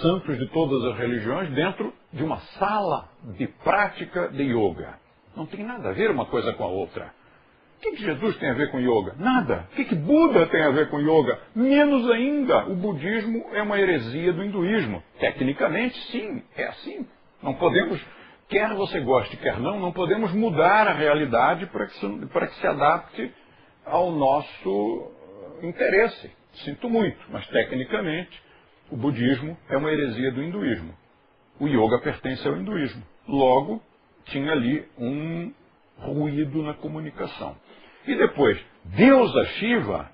Santos de todas as religiões dentro de uma sala de prática de yoga. Não tem nada a ver uma coisa com a outra. O que Jesus tem a ver com yoga? Nada. O que Buda tem a ver com yoga? Menos ainda. O budismo é uma heresia do hinduísmo. Tecnicamente, sim, é assim. Não podemos, quer você goste, quer não podemos mudar a realidade para que se adapte ao nosso interesse. Sinto muito, mas tecnicamente o budismo é uma heresia do hinduísmo. o yoga pertence ao hinduísmo. Logo, tinha ali um ruído na comunicação. E depois, deusa Shiva,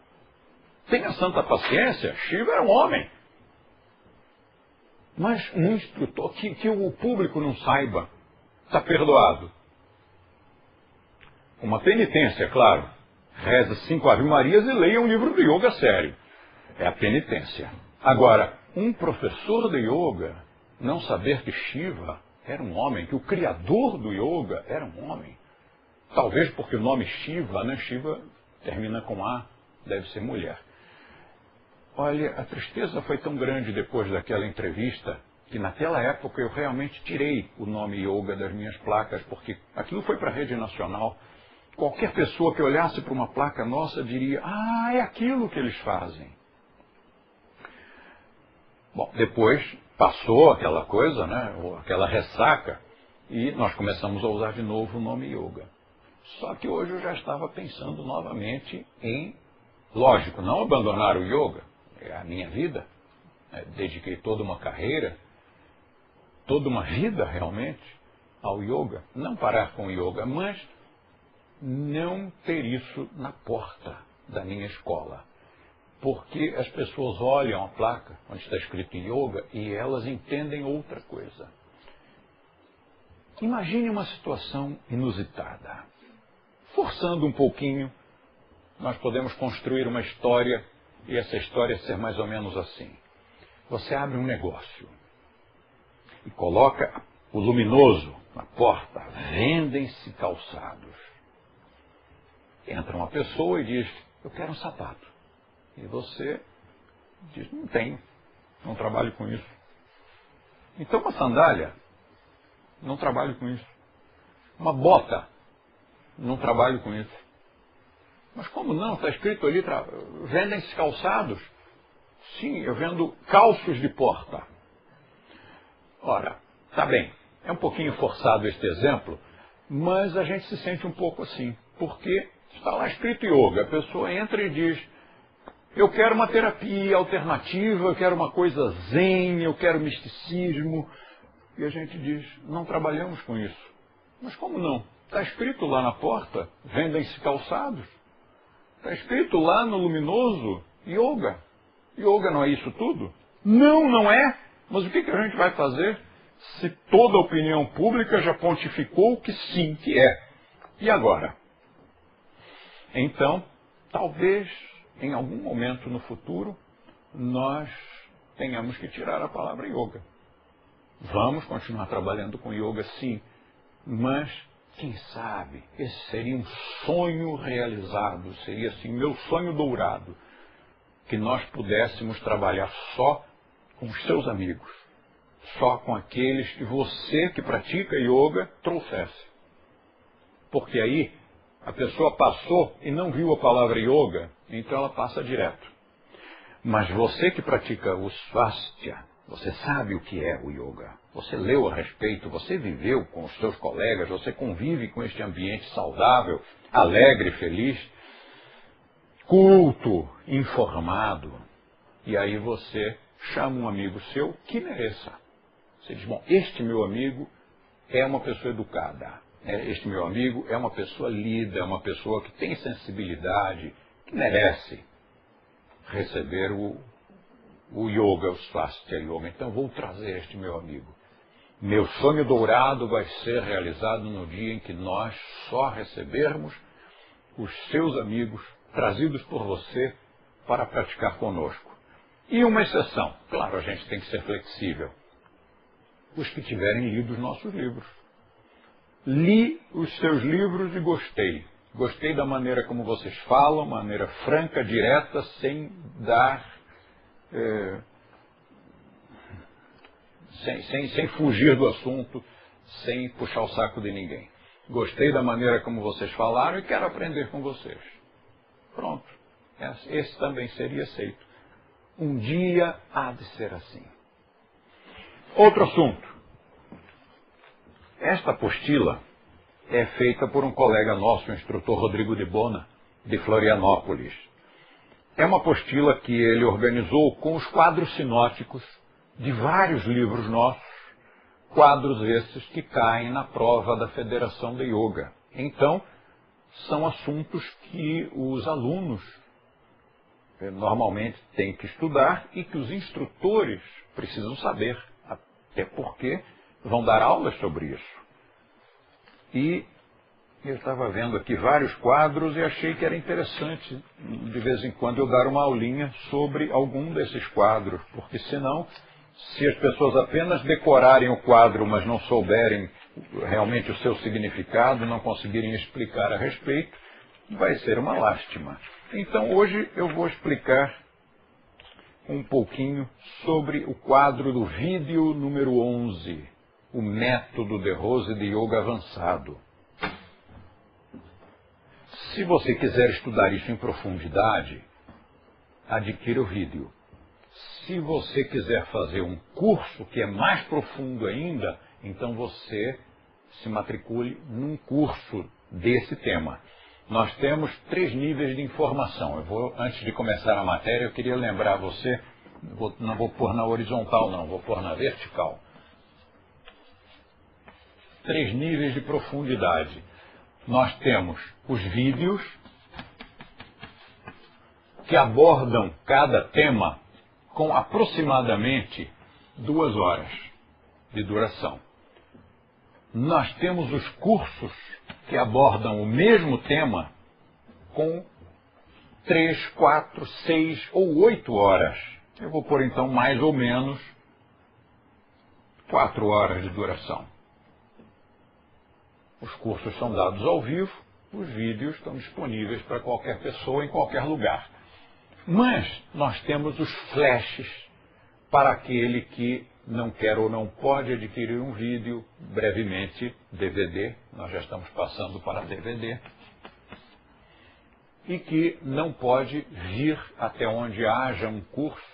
tenha santa paciência, Shiva era um homem. Mas um instrutor, que o público não saiba, está perdoado. Uma penitência, claro. Reza 5 Ave-Marias e leia um livro do yoga sério. É a penitência. Agora, um professor de yoga não saber que Shiva era um homem, que o criador do yoga era um homem. Talvez porque o nome Shiva, né? Shiva termina com A, deve ser mulher. Olha, a tristeza foi tão grande depois daquela entrevista que naquela época eu realmente tirei o nome yoga das minhas placas, porque aquilo foi para a rede nacional. Qualquer pessoa que olhasse para uma placa nossa diria, ah, é aquilo que eles fazem. Bom, depois passou aquela coisa, né, aquela ressaca, e nós começamos a usar de novo o nome yoga. Só que hoje eu já estava pensando novamente em, lógico, não abandonar o yoga, é a minha vida, dediquei toda uma carreira, toda uma vida realmente ao yoga, não parar com o yoga, mas não ter isso na porta da minha escola. Porque as pessoas olham a placa onde está escrito yoga e elas entendem outra coisa. Imagine uma situação inusitada. Forçando um pouquinho, nós podemos construir uma história e essa história ser mais ou menos assim. Você abre um negócio e coloca o luminoso na porta, vendem-se calçados. Entra uma pessoa e diz, eu quero um sapato. E você diz, não tenho, não trabalho com isso. Então uma sandália, não trabalho com isso. Uma bota, não trabalho com isso. Mas como não? Está escrito ali, vendem-se calçados. Sim, eu vendo calços de porta. Ora, tá bem, é um pouquinho forçado este exemplo, mas a gente se sente um pouco assim, porque está lá escrito yoga, a pessoa entra e diz, eu quero uma terapia alternativa, eu quero uma coisa zen, eu quero misticismo, e a gente diz, não trabalhamos com isso. Mas como não? Está escrito lá na porta, vendem-se calçados. Está escrito lá no luminoso, yoga. Yoga não é isso tudo? Não, não é. Mas o que a gente vai fazer se toda a opinião pública já pontificou que sim, que é? E agora? Então, talvez, em algum momento no futuro, nós tenhamos que tirar a palavra yoga. Vamos continuar trabalhando com yoga, sim, mas quem sabe, esse seria um sonho realizado, seria assim, meu sonho dourado, que nós pudéssemos trabalhar só com os seus amigos, só com aqueles que você que pratica yoga trouxesse. Porque aí a pessoa passou e não viu a palavra yoga, então ela passa direto. Mas você que pratica o swastika, você sabe o que é o yoga. Você leu a respeito, você viveu com os seus colegas, você convive com este ambiente saudável, alegre, feliz, culto, informado. E aí você chama um amigo seu que mereça. Você diz, bom, este meu amigo é uma pessoa educada. Este meu amigo é uma pessoa lida, é uma pessoa que tem sensibilidade, que merece receber o yoga, o swastika yoga. Então vou trazer este meu amigo. Meu sonho dourado vai ser realizado no dia em que nós só recebermos os seus amigos trazidos por você para praticar conosco. E uma exceção, claro, a gente tem que ser flexível. Os que tiverem lido os nossos livros. Li os seus livros e gostei. Gostei da maneira como vocês falam, maneira franca, direta, sem dar... sem fugir do assunto, sem puxar o saco de ninguém. Gostei da maneira como vocês falaram e quero aprender com vocês. Pronto. Esse também seria aceito. Um dia há de ser assim. Outro assunto. Esta apostila é feita por um colega nosso, o instrutor Rodrigo de Bona, de Florianópolis. É uma apostila que ele organizou com os quadros sinóticos de vários livros nossos, Quadros esses que caem na prova da Federação de Yoga. Então, são assuntos que os alunos normalmente têm que estudar e que os instrutores precisam saber, até porque vão dar aulas sobre isso. E eu estava vendo aqui vários quadros e achei que era interessante, de vez em quando, eu dar uma aulinha sobre algum desses quadros, porque senão, se as pessoas apenas decorarem o quadro, mas não souberem realmente o seu significado, não conseguirem explicar a respeito, vai ser uma lástima. Então, hoje eu vou explicar um pouquinho sobre o quadro do vídeo número 11, o método de Rose de Yoga avançado. Se você quiser estudar isso em profundidade, adquira o vídeo. Se você quiser fazer um curso que é mais profundo ainda, então você se matricule num curso desse tema. Nós temos 3 níveis de informação. Antes de começar a matéria, eu queria lembrar você, não vou pôr na horizontal não, vou pôr na vertical. 3 níveis de profundidade. Nós temos os vídeos que abordam cada tema com aproximadamente 2 horas de duração. Nós temos os cursos que abordam o mesmo tema com 3, 4, 6 ou 8 horas. Eu vou pôr então mais ou menos 4 horas de duração. Os cursos são dados ao vivo, os vídeos estão disponíveis para qualquer pessoa em qualquer lugar. Mas nós temos os flashes para aquele que não quer ou não pode adquirir um vídeo, brevemente DVD, nós já estamos passando para DVD, e que não pode vir até onde haja um curso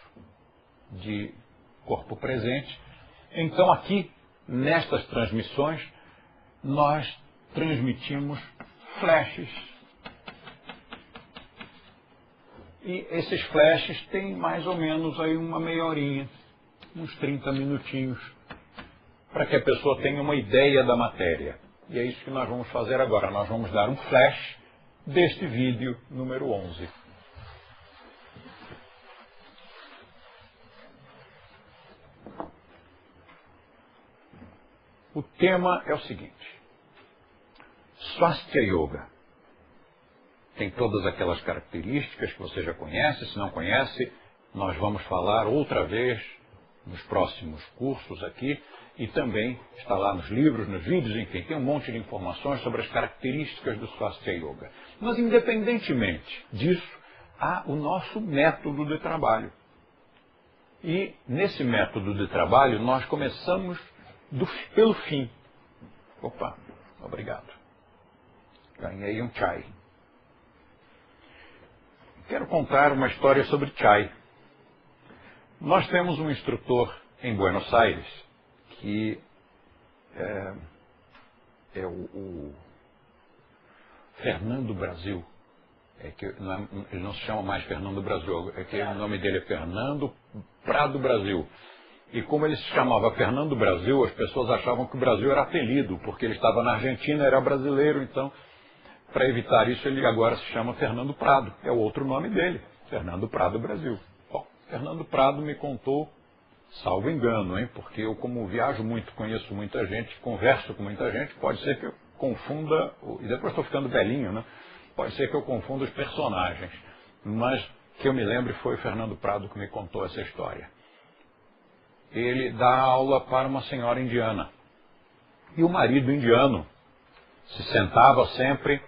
de corpo presente. Então aqui, nestas transmissões, nós transmitimos flashes. E esses flashes têm mais ou menos aí uma meia horinha, uns 30 minutinhos, para que a pessoa tenha uma ideia da matéria. E é isso que nós vamos fazer agora. Nós vamos dar um flash deste vídeo número 11. O tema é o seguinte: Swastika Yoga. Tem todas aquelas características que você já conhece. Se não conhece, nós vamos falar outra vez nos próximos cursos aqui, e também está lá nos livros, nos vídeos, enfim, tem um monte de informações sobre as características do Swastika Yoga. Mas, independentemente disso, há o nosso método de trabalho. E, nesse método de trabalho, nós começamos pelo fim. Opa, obrigado. Ganhei um chai. Quero contar uma história sobre chai. Nós temos um instrutor em Buenos Aires que é o Fernando Brasil. Ele não se chama mais Fernando Brasil, o nome dele é Fernando Prado Brasil. E como ele se chamava Fernando Brasil, as pessoas achavam que o Brasil era apelido, porque ele estava na Argentina, era brasileiro, então, para evitar isso, ele agora se chama Fernando Prado. É o outro nome dele, Fernando Prado Brasil. Bom, Fernando Prado me contou, salvo engano, hein, porque eu, como viajo muito, conheço muita gente, converso com muita gente, pode ser que eu confunda, e depois estou ficando velhinho, né? Pode ser que eu confunda os personagens, mas que eu me lembre foi o Fernando Prado que me contou essa história. Ele dá aula para uma senhora indiana. E o marido indiano se sentava sempre,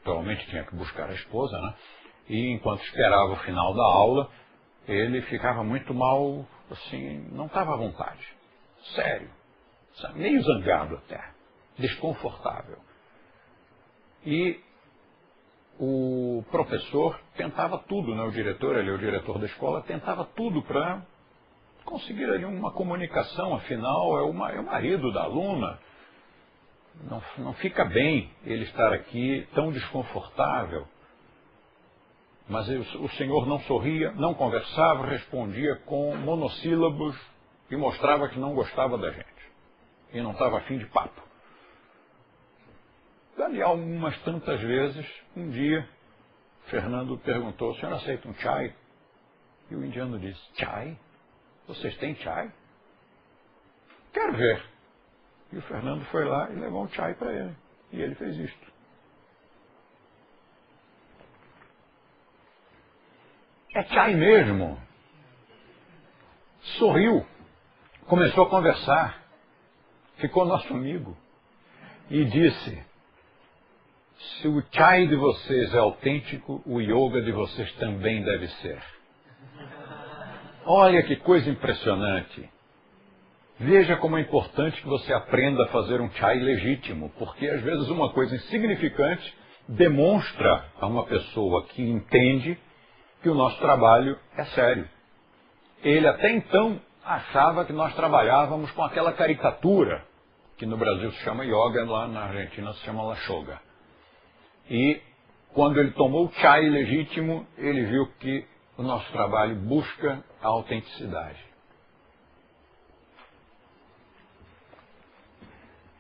provavelmente tinha que buscar a esposa, né? E enquanto esperava o final da aula, ele ficava muito mal, assim, não estava à vontade. Sério. Meio zangado até. Desconfortável. E o professor tentava tudo, né? O diretor, ele é o diretor da escola, tentava tudo para conseguir ali uma comunicação, afinal é o marido da aluna. Não fica bem ele estar aqui tão desconfortável. Mas o senhor não sorria, não conversava, respondia com monossílabos e mostrava que não gostava da gente. E não estava afim de papo. Dali algumas tantas vezes, um dia, Fernando perguntou, o senhor aceita um chai? E o indiano disse, chai? Vocês têm chai? Quero ver. E o Fernando foi lá e levou um chai para ele. E ele fez isto. É chai mesmo. Sorriu. Começou a conversar. Ficou nosso amigo. E disse, se o chai de vocês é autêntico, o yoga de vocês também deve ser. Olha que coisa impressionante. Veja como é importante que você aprenda a fazer um chai legítimo, porque às vezes uma coisa insignificante demonstra a uma pessoa que entende que o nosso trabalho é sério. Ele até então achava que nós trabalhávamos com aquela caricatura, que no Brasil se chama yoga, lá na Argentina se chama lashoga. E quando ele tomou o chai legítimo, ele viu que o nosso trabalho busca a autenticidade.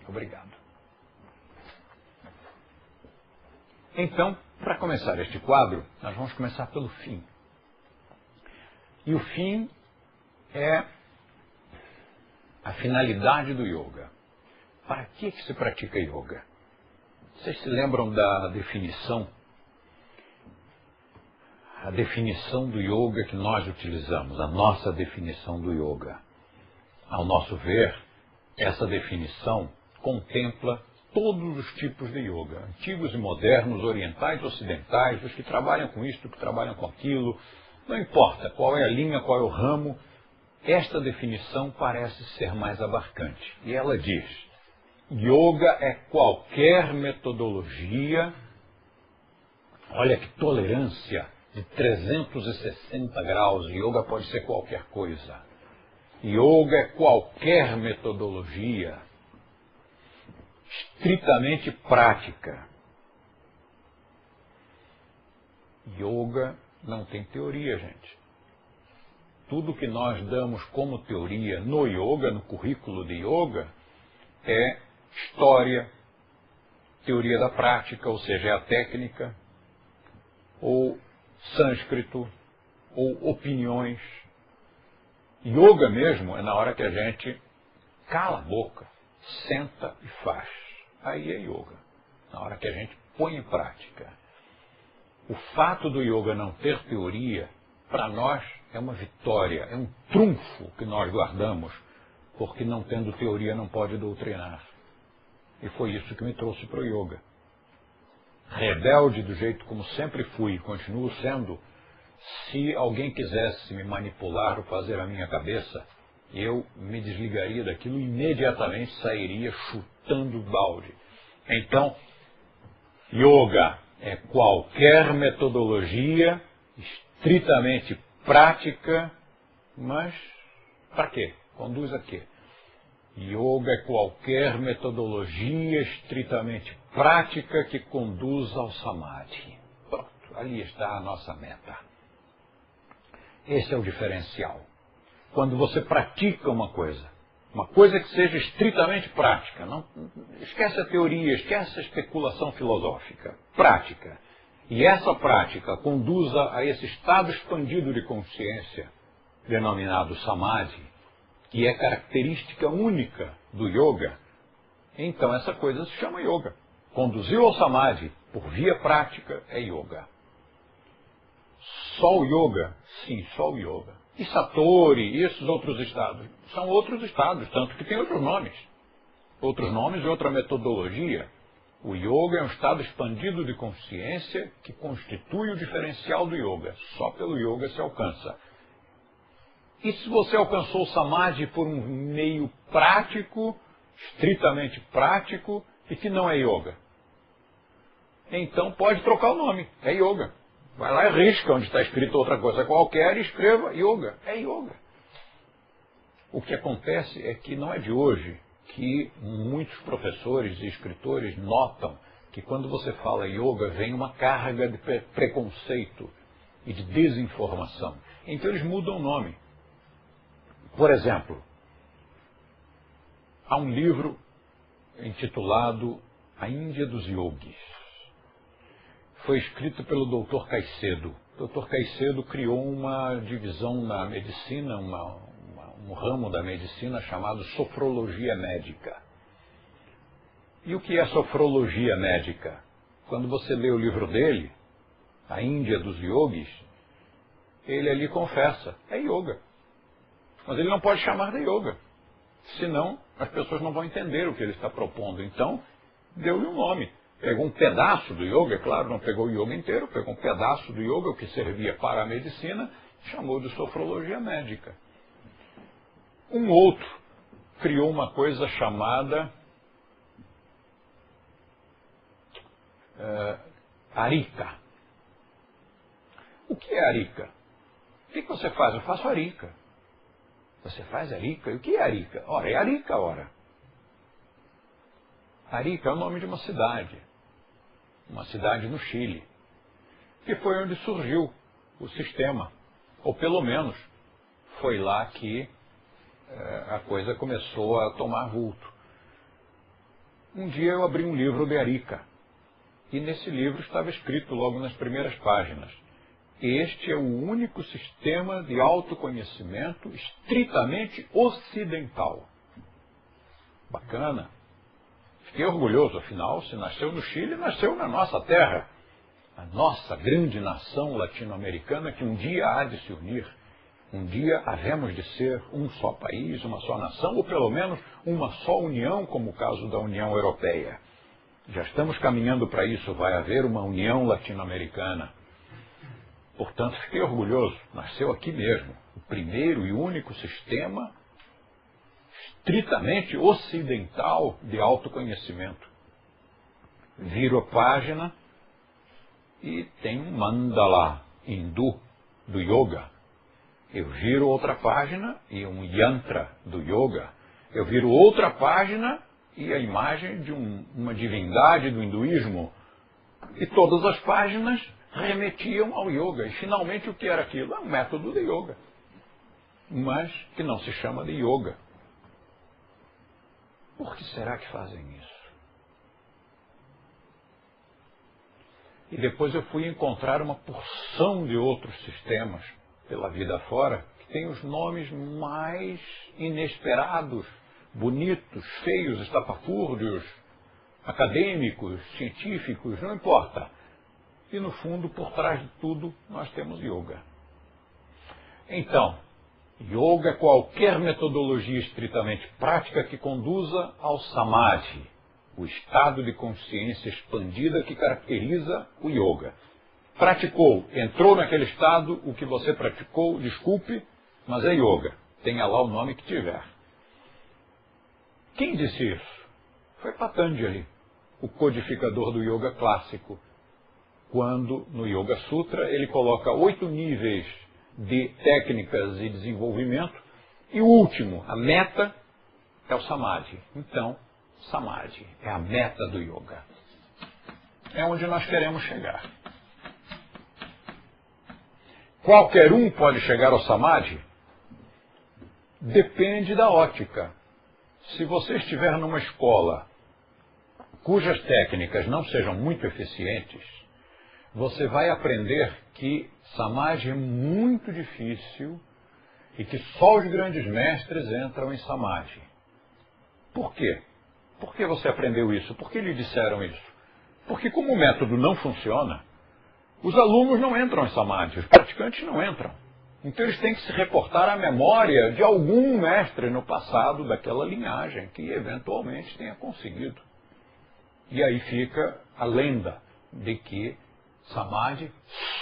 Obrigado. Então, para começar este quadro, nós vamos começar pelo fim. E o fim é a finalidade do yoga. Para que se pratica yoga? Vocês se lembram da definição? A definição do yoga que nós utilizamos, a nossa definição do yoga. Ao nosso ver, essa definição contempla todos os tipos de yoga, antigos e modernos, orientais e ocidentais, os que trabalham com isto, que trabalham com aquilo, não importa qual é a linha, qual é o ramo, esta definição parece ser mais abarcante. E ela diz, yoga é qualquer metodologia, olha que tolerância, de 360 graus, yoga pode ser qualquer coisa. Yoga é qualquer metodologia estritamente prática. Yoga não tem teoria, gente. Tudo que nós damos como teoria no yoga, no currículo de yoga, é história, teoria da prática, ou seja, é a técnica, ou sânscrito, ou opiniões. Yoga mesmo é na hora que a gente cala a boca, senta e faz. Aí é yoga. Na hora que a gente põe em prática. O fato do yoga não ter teoria, para nós é uma vitória, é um trunfo que nós guardamos, porque não tendo teoria não pode doutrinar. E foi isso que me trouxe para o yoga. Rebelde do jeito como sempre fui e continuo sendo, se alguém quisesse me manipular ou fazer a minha cabeça, eu me desligaria daquilo e imediatamente sairia chutando balde. Então, yoga é qualquer metodologia estritamente prática, mas para quê? Conduz a quê? Yoga é qualquer metodologia estritamente prática que conduz ao samadhi. Pronto, ali está a nossa meta. Esse é o diferencial. Quando você pratica uma coisa que seja estritamente prática, não, esquece a teoria, esquece a especulação filosófica, prática. E essa prática conduza a esse estado expandido de consciência, denominado samadhi, que é característica única do yoga, então essa coisa se chama yoga. Conduziu ao samadhi por via prática é yoga. Só o yoga? Sim, só o yoga. E Satori, e esses outros estados, são outros estados, tanto que tem outros nomes. Outros nomes e outra metodologia. O yoga é um estado expandido de consciência que constitui o diferencial do yoga. Só pelo yoga se alcança. E se você alcançou o samadhi por um meio prático, estritamente prático, e que não é yoga? Então pode trocar o nome, é yoga. Vai lá e risca onde está escrito outra coisa qualquer e escreva yoga. É yoga. O que acontece é que não é de hoje que muitos professores e escritores notam que quando você fala yoga vem uma carga de preconceito e de desinformação. Então eles mudam o nome. Por exemplo, há um livro intitulado A Índia dos Yogis. Foi escrito pelo Dr. Caicedo. O Dr. Caicedo criou uma divisão na medicina, um ramo da medicina chamado sofrologia médica. E o que é sofrologia médica? Quando você lê o livro dele, A Índia dos Yogis, ele ali confessa, é yoga. Mas ele não pode chamar de yoga, senão as pessoas não vão entender o que ele está propondo. Então, deu-lhe um nome. Pegou um pedaço do yoga, é claro, não pegou o yoga inteiro, pegou um pedaço do yoga, o que servia para a medicina, chamou de sofrologia médica. Um outro criou uma coisa chamada Arika. O que é Arika? O que você faz? Eu faço Arika. Você faz Arika? E o que é Arika? Ora, é Arica, ora. Arica é o nome de uma cidade no Chile, que foi onde surgiu o sistema, ou pelo menos foi lá que a coisa começou a tomar vulto. Um dia eu abri um livro de Arica, e nesse livro estava escrito logo nas primeiras páginas: este é o único sistema de autoconhecimento estritamente ocidental. Bacana. Fiquei orgulhoso, afinal, se nasceu no Chile, nasceu na nossa terra. A nossa grande nação latino-americana que um dia há de se unir. Um dia havemos de ser um só país, uma só nação, ou pelo menos uma só união, como o caso da União Europeia. Já estamos caminhando para isso, vai haver uma União Latino-Americana. Portanto, fiquei orgulhoso, nasceu aqui mesmo, o primeiro e único sistema estritamente ocidental de autoconhecimento. Viro a página e tem um mandala hindu do yoga. Eu viro outra página e um yantra do yoga. Eu viro outra página e a imagem de uma divindade do hinduísmo. E todas as páginas remetiam ao yoga. E finalmente o que era aquilo? É um método de yoga, mas que não se chama de yoga. Por que será que fazem isso? E depois eu fui encontrar uma porção de outros sistemas pela vida fora que têm os nomes mais inesperados, bonitos, feios, estapafúrdios, acadêmicos, científicos, não importa. E no fundo, por trás de tudo, nós temos yoga. Então, yoga é qualquer metodologia estritamente prática que conduza ao samadhi, o estado de consciência expandida que caracteriza o yoga. Praticou, entrou naquele estado, o que você praticou, desculpe, mas é yoga. Tenha lá o nome que tiver. Quem disse isso? Foi Patanjali, o codificador do yoga clássico, quando no Yoga Sutra ele coloca 8 níveis de técnicas e desenvolvimento, e o último, a meta, é o samadhi. Então, samadhi é a meta do yoga. É onde nós queremos chegar. Qualquer um pode chegar ao samadhi? Depende da ótica. Se você estiver numa escola cujas técnicas não sejam muito eficientes, você vai aprender que samadhi é muito difícil e que só os grandes mestres entram em samadhi. Por quê? Por que você aprendeu isso? Por que lhe disseram isso? Porque como o método não funciona, os alunos não entram em samadhi, os praticantes não entram. Então eles têm que se reportar à memória de algum mestre no passado daquela linhagem que eventualmente tenha conseguido. E aí fica a lenda de que samadhi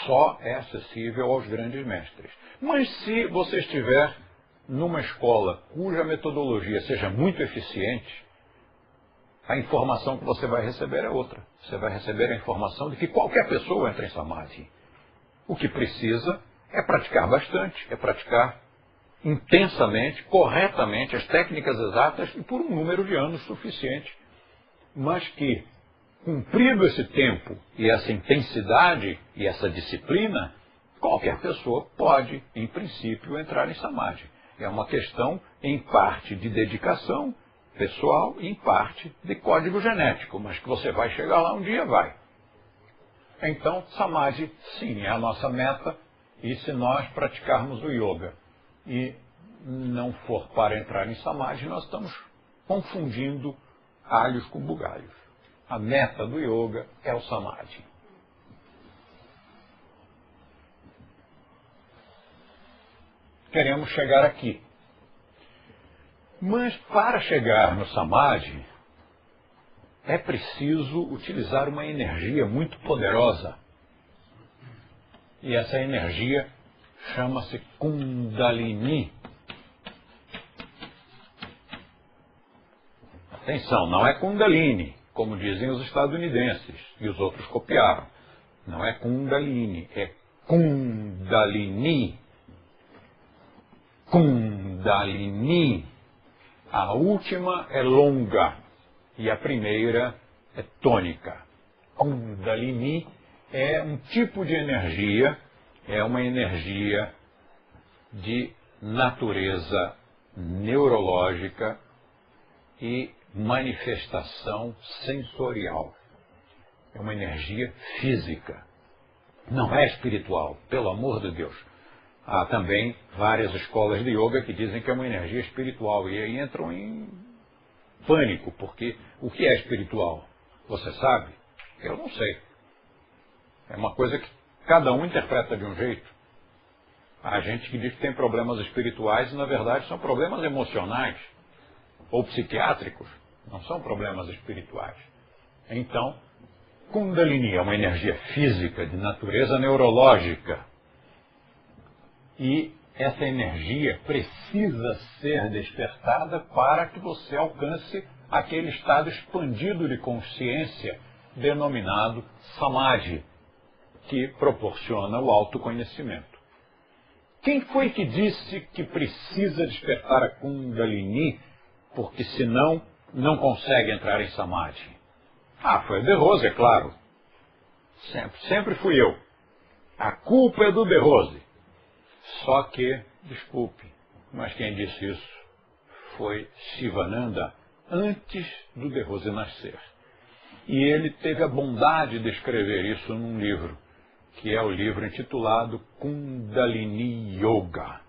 só é acessível aos grandes mestres. Mas se você estiver numa escola cuja metodologia seja muito eficiente, a informação que você vai receber é outra. Você vai receber a informação de que qualquer pessoa entra em samadhi. O que precisa é praticar bastante, é praticar intensamente, corretamente, as técnicas exatas e por um número de anos suficiente. Mas que, cumprido esse tempo e essa intensidade e essa disciplina, qualquer pessoa pode, em princípio, entrar em samadhi. É uma questão, em parte, de dedicação pessoal e em parte de código genético, mas que você vai chegar lá um dia, vai. Então, Samadhi, sim, é a nossa meta, e se nós praticarmos o yoga e não for para entrar em Samadhi, nós estamos confundindo alhos com bugalhos. A meta do yoga é o Samadhi. Queremos chegar aqui. Mas para chegar no Samadhi, é preciso utilizar uma energia muito poderosa. E essa energia chama-se Kundalini. Atenção, não é Kundalini, como dizem os estadunidenses, e os outros copiaram. Não é Kundalini, é Kundalini. Kundalini. A última é longa e a primeira é tônica. Kundalini é um tipo de energia, é uma energia de natureza neurológica e manifestação sensorial. É uma energia física. Não é espiritual, pelo amor de Deus. Há também várias escolas de yoga que dizem que é uma energia espiritual e aí entram em pânico, porque o que é espiritual? Você sabe? Eu não sei. É uma coisa que cada um interpreta de um jeito. Há gente que diz que tem problemas espirituais e, na verdade, são problemas emocionais ou psiquiátricos. Não são problemas espirituais. Então, Kundalini é uma energia física de natureza neurológica. E essa energia precisa ser despertada para que você alcance aquele estado expandido de consciência denominado Samadhi, que proporciona o autoconhecimento. Quem foi que disse que precisa despertar a Kundalini, porque senão não consegue entrar em Samadhi? Foi o De Rose, é claro. Sempre fui eu. A culpa é do De Rose. Só que, desculpe, mas quem disse isso foi Shivananda antes do De Rose nascer. E ele teve a bondade de escrever isso num livro, que é o livro intitulado Kundalini Yoga.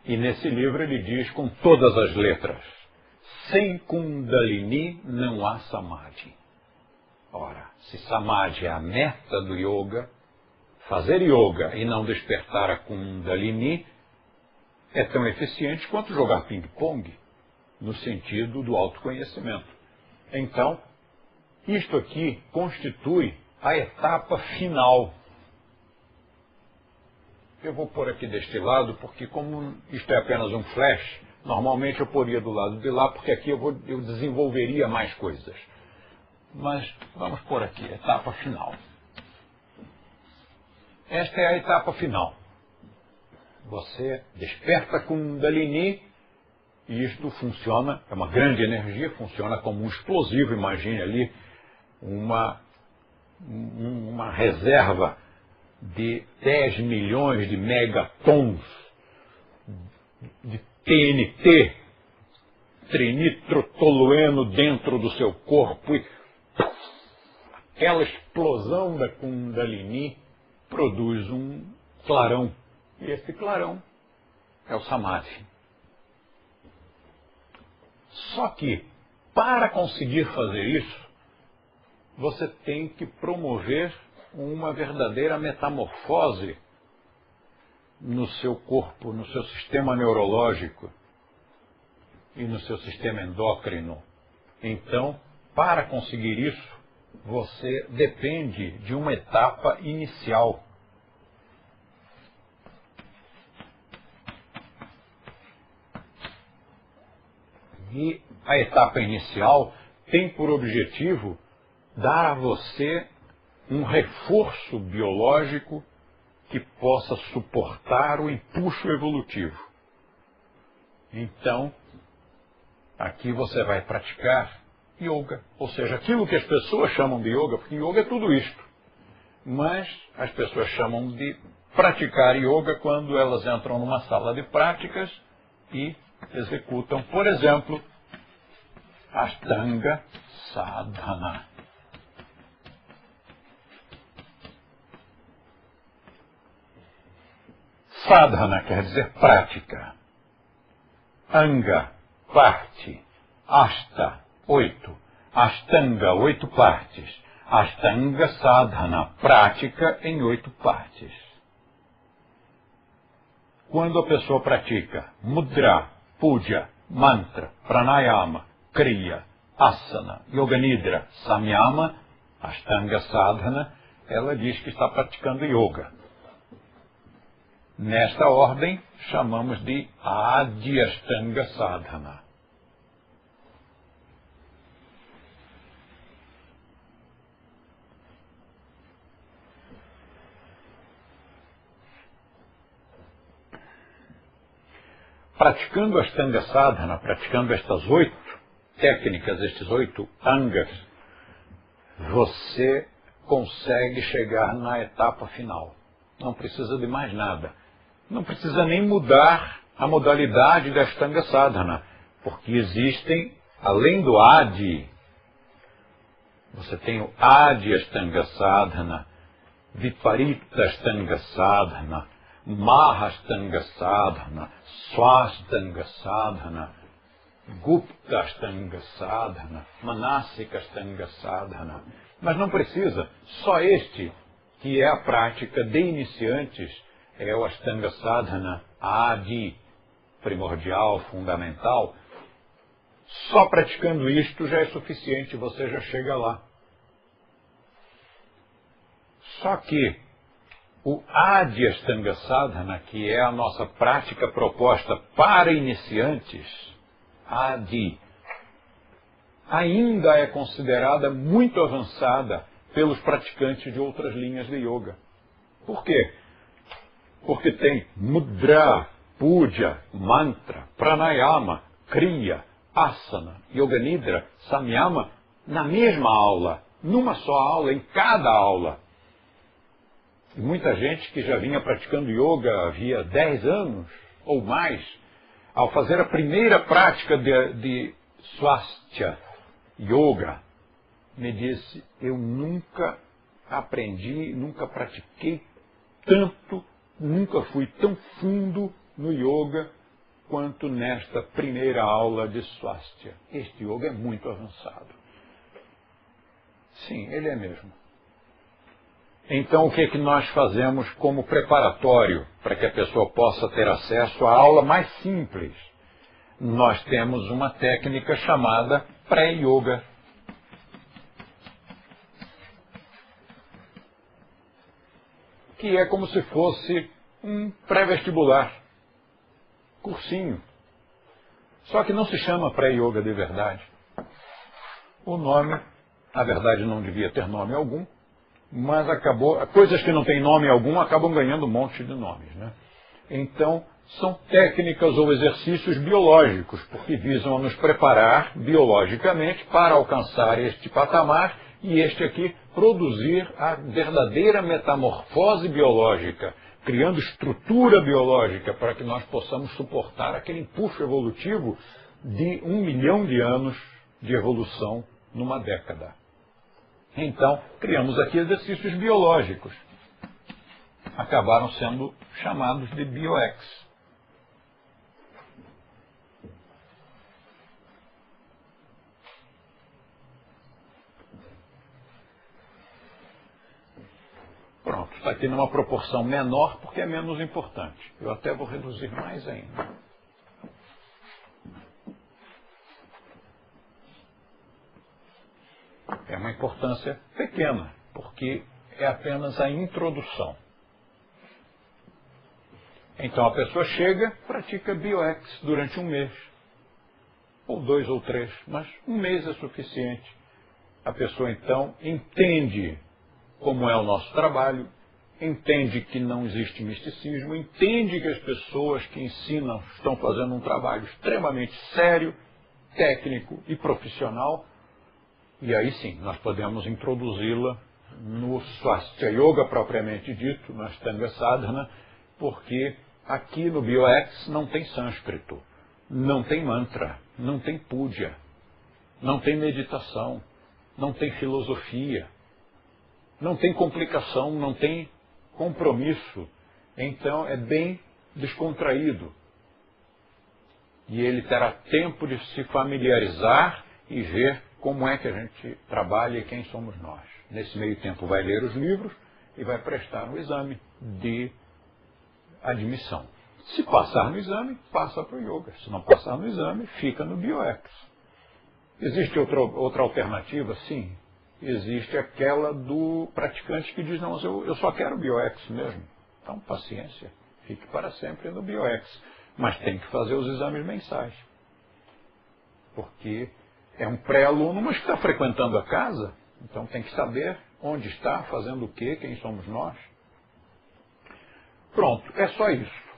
E nesse livro ele diz com todas as letras: sem Kundalini não há Samadhi. Ora, se Samadhi é a meta do yoga, fazer yoga e não despertar a Kundalini é tão eficiente quanto jogar ping-pong, no sentido do autoconhecimento. Então, isto aqui constitui a etapa final. Eu vou pôr aqui deste lado, porque como isto é apenas um flash, normalmente eu poria do lado de lá, porque aqui eu desenvolveria mais coisas. Mas vamos pôr aqui, etapa final. Esta é a etapa final. Você desperta Kundalini e isto funciona, é uma grande energia, funciona como um explosivo. Imagine ali uma reserva de 10 milhões de megatons de TNT, trinitrotolueno, dentro do seu corpo e aquela explosão da Kundalini produz um clarão. E esse clarão é o Samadhi. Só que, para conseguir fazer isso, você tem que promover uma verdadeira metamorfose no seu corpo, no seu sistema neurológico e no seu sistema endócrino. Então, para conseguir isso, você depende de uma etapa inicial. E a etapa inicial tem por objetivo dar a você um reforço biológico que possa suportar o impulso evolutivo. Então, aqui você vai praticar yoga, ou seja, aquilo que as pessoas chamam de yoga, porque yoga é tudo isto. Mas as pessoas chamam de praticar yoga quando elas entram numa sala de práticas e executam, por exemplo, Ashtanga Sadhana. Sadhana quer dizer prática. Anga, parte. Ashta, 8. Ashtanga, 8 partes. Ashtanga Sadhana, prática em 8 partes. Quando a pessoa pratica mudra, puja, mantra, pranayama, kriya, asana, yoga nidra, samyama, Ashtanga Sadhana, ela diz que está praticando yoga. Nesta ordem, chamamos de Adi Ashtanga Sadhana. Praticando Ashtanga Sadhana, praticando estas 8 técnicas, estes 8 angas, você consegue chegar na etapa final. Não precisa de mais nada. Não precisa nem mudar a modalidade da Ashtanga Sadhana, porque existem, além do Adi, você tem o Adi Ashtanga Sadhana, Viparita Ashtanga Sadhana, Mahashtanga Sadhana, Swashtanga Sadhana, Gupta Ashtanga Sadhana, Manasika Ashtanga Sadhana. Mas não precisa, só este, que é a prática de iniciantes, é o Ashtanga Sadhana Adi, primordial, fundamental. Só praticando isto já é suficiente, você já chega lá. Só que o Adi Ashtanga Sadhana, que é a nossa prática proposta para iniciantes, Adi, ainda é considerada muito avançada pelos praticantes de outras linhas de yoga. Por quê? Porque tem mudra, puja, mantra, pranayama, kriya, asana, yoga nidra, samyama, na mesma aula, numa só aula, em cada aula. E muita gente que já vinha praticando yoga havia 10 anos ou mais, ao fazer a primeira prática de Swastika Yoga, me disse: eu nunca aprendi, nunca pratiquei tanto, nunca fui tão fundo no yoga quanto nesta primeira aula de Swastika. Este yoga é muito avançado. Sim, ele é mesmo. Então, o que é que nós fazemos como preparatório para que a pessoa possa ter acesso à aula mais simples? Nós temos uma técnica chamada pré-yoga. Que é como se fosse um pré-vestibular. Cursinho. Só que não se chama pré-yoga de verdade. O nome, na verdade, não devia ter nome algum, mas coisas que não têm nome algum acabam ganhando um monte de nomes, né? Então, são técnicas ou exercícios biológicos, porque visam a nos preparar biologicamente para alcançar este patamar e este aqui produzir a verdadeira metamorfose biológica, criando estrutura biológica para que nós possamos suportar aquele empuxo evolutivo de 1 milhão de anos de evolução numa década. Então, criamos aqui exercícios biológicos. Acabaram sendo chamados de bioex. Pronto, está aqui numa proporção menor porque é menos importante. Eu até vou reduzir mais ainda. É uma importância pequena, porque é apenas a introdução. Então a pessoa chega, pratica bioex durante 1 mês, ou 2 ou 3, mas 1 mês é suficiente. A pessoa então entende como é o nosso trabalho, entende que não existe misticismo, entende que as pessoas que ensinam estão fazendo um trabalho extremamente sério, técnico e profissional. E aí sim, nós podemos introduzi-la no Swastika Yoga propriamente dito, no Ashtanga Sadhana, porque aqui no bioex não tem sânscrito, não tem mantra, não tem puja. não tem meditação, não tem filosofia, não tem complicação, não tem compromisso. Então é bem descontraído. E ele terá tempo de se familiarizar e ver como é que a gente trabalha e quem somos nós. Nesse meio tempo vai ler os livros e vai prestar um exame de admissão. Se passar no exame, passa para o yoga. Se não passar no exame, fica no bioex. Existe outra alternativa? Sim. Existe aquela do praticante que diz, não, mas eu só quero bioex mesmo. Então, paciência. Fique para sempre no bioex. Mas tem que fazer os exames mensais. Porque é um pré-aluno, mas que está frequentando a casa. Então tem que saber onde está, fazendo o quê, quem somos nós. Pronto, é só isso.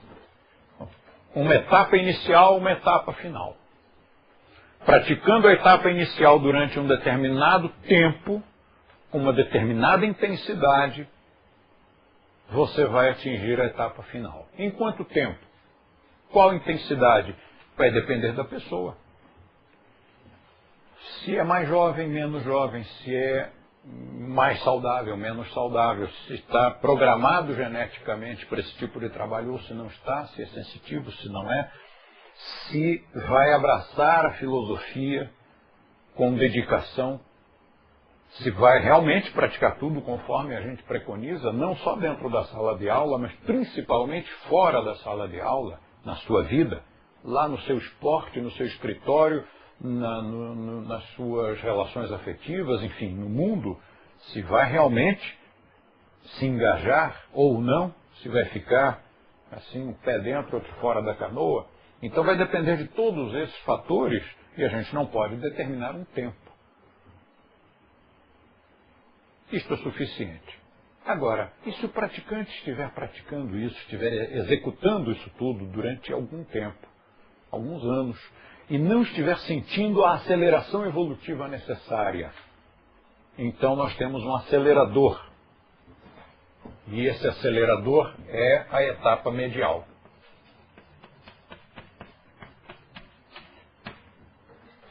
Uma etapa inicial, uma etapa final. Praticando a etapa inicial durante um determinado tempo, com uma determinada intensidade, você vai atingir a etapa final. Em quanto tempo? Qual intensidade? Vai depender da pessoa. Se é mais jovem, menos jovem, se é mais saudável, menos saudável, se está programado geneticamente para esse tipo de trabalho ou se não está, se é sensitivo, se não é, se vai abraçar a filosofia com dedicação, se vai realmente praticar tudo conforme a gente preconiza, não só dentro da sala de aula, mas principalmente fora da sala de aula, na sua vida, lá no seu esporte, no seu escritório, nas suas relações afetivas, enfim, no mundo, se vai realmente se engajar ou não, se vai ficar assim, um pé dentro, outro fora da canoa. Então vai depender de todos esses fatores e a gente não pode determinar um tempo. Isto é suficiente. Agora, e se o praticante estiver praticando isso, estiver executando isso tudo durante algum tempo, alguns anos, e não estiver sentindo a aceleração evolutiva necessária, então nós temos um acelerador. E esse acelerador é a etapa medial.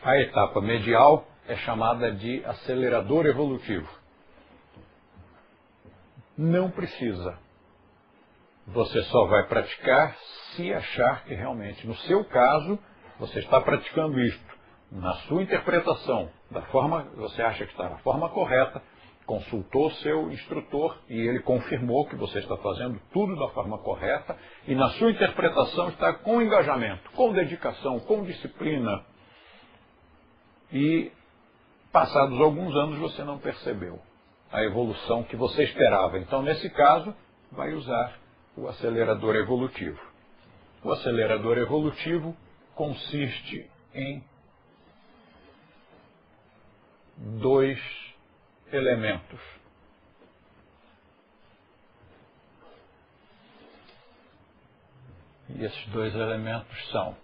A etapa medial é chamada de acelerador evolutivo. Não precisa. Você só vai praticar se achar que realmente, no seu caso, você está praticando isto na sua interpretação, da forma que você acha que está na forma correta, consultou seu instrutor e ele confirmou que você está fazendo tudo da forma correta e na sua interpretação está com engajamento, com dedicação, com disciplina. E passados alguns anos você não percebeu a evolução que você esperava. Então, nesse caso, vai usar o acelerador evolutivo. O acelerador evolutivo consiste em 2 elementos. E esses 2 elementos são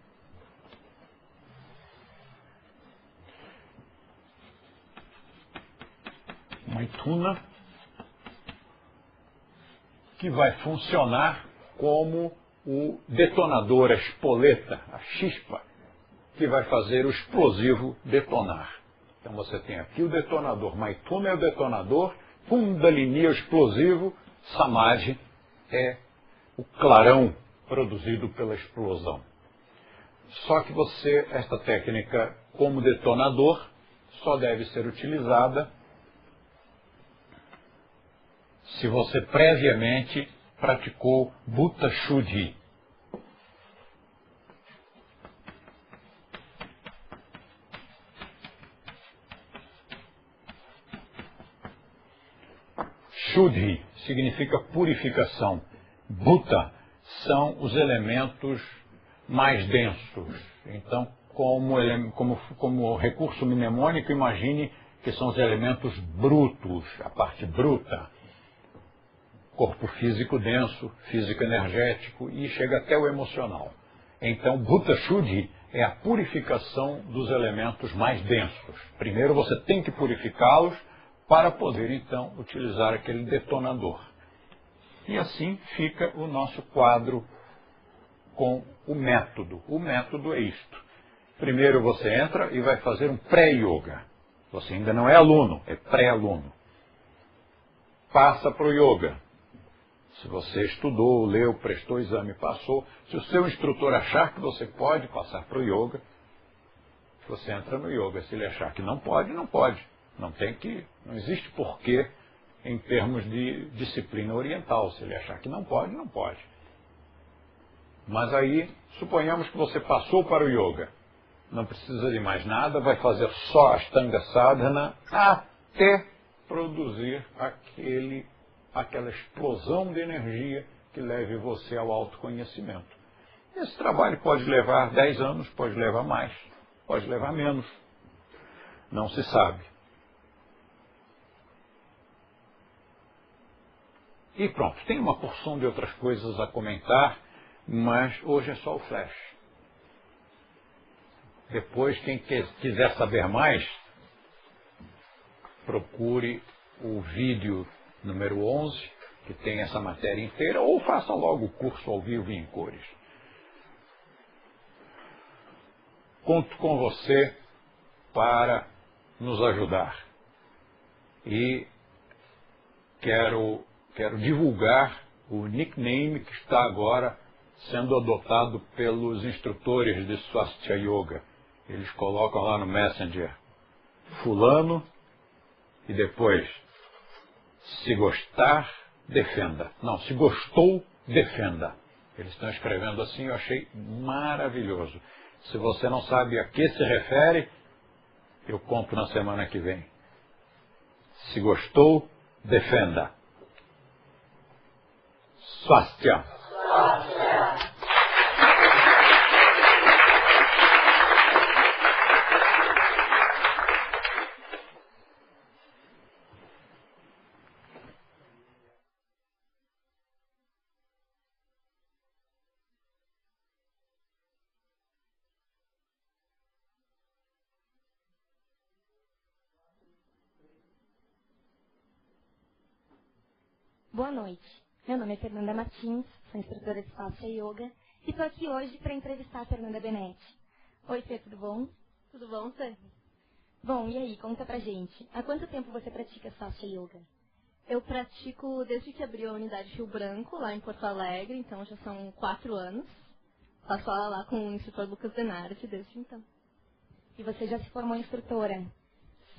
Maithuna, que vai funcionar como o detonador, a espoleta, a chispa, que vai fazer o explosivo detonar. Então você tem aqui o detonador, Maithuna é o detonador, Kundalini é o explosivo, Samadhi é o clarão produzido pela explosão. Só que esta técnica como detonador só deve ser utilizada se você previamente praticou Bhuta Shuddhi. Shuddhi significa purificação. Bhuta são os elementos mais densos. Então, como recurso mnemônico, imagine que são os elementos brutos, a parte bruta. Corpo físico denso, físico energético e chega até o emocional. Então, Bhuta Shuddhi é a purificação dos elementos mais densos. Primeiro você tem que purificá-los para poder, então, utilizar aquele detonador. E assim fica o nosso quadro com o método. O método é isto. Primeiro você entra e vai fazer um pré-yoga. Você ainda não é aluno, é pré-aluno. Passa para o yoga. Se você estudou, leu, prestou exame, passou, se o seu instrutor achar que você pode passar para o yoga, você entra no yoga. Se ele achar que não pode, não pode. Não existe porquê em termos de disciplina oriental. Se ele achar que não pode, não pode. Mas aí, suponhamos que você passou para o yoga. Não precisa de mais nada, vai fazer só Ashtanga Sadhana até produzir aquela explosão de energia que leve você ao autoconhecimento. Esse trabalho pode levar 10 anos, pode levar mais, pode levar menos. Não se sabe. E pronto, tem uma porção de outras coisas a comentar, mas hoje é só o flash. Depois, quem quiser saber mais, procure o vídeo número 11, que tem essa matéria inteira, ou faça logo o curso ao vivo e em cores. Conto com você para nos ajudar. E quero divulgar o nickname que está agora sendo adotado pelos instrutores de Swastika Yoga. Eles colocam lá no Messenger fulano e depois se gostar, defenda. Não, se gostou, defenda. Eles estão escrevendo assim, eu achei maravilhoso. Se você não sabe a que se refere, eu conto na semana que vem. Se gostou, defenda. Swastika. Boa noite. Meu nome é Fernanda Martins, sou instrutora de Swastika Yoga e estou aqui hoje para entrevistar a Fernanda Benetti. Oi, Fê, tudo bom? Tudo bom, Fê? Bom, e aí, conta pra gente. Há quanto tempo você pratica Swastika Yoga? Eu pratico desde que abriu a unidade Rio Branco, lá em Porto Alegre, então já são 4 anos. Faço aula lá com o instrutor Lucas Denardi desde então. E você já se formou instrutora?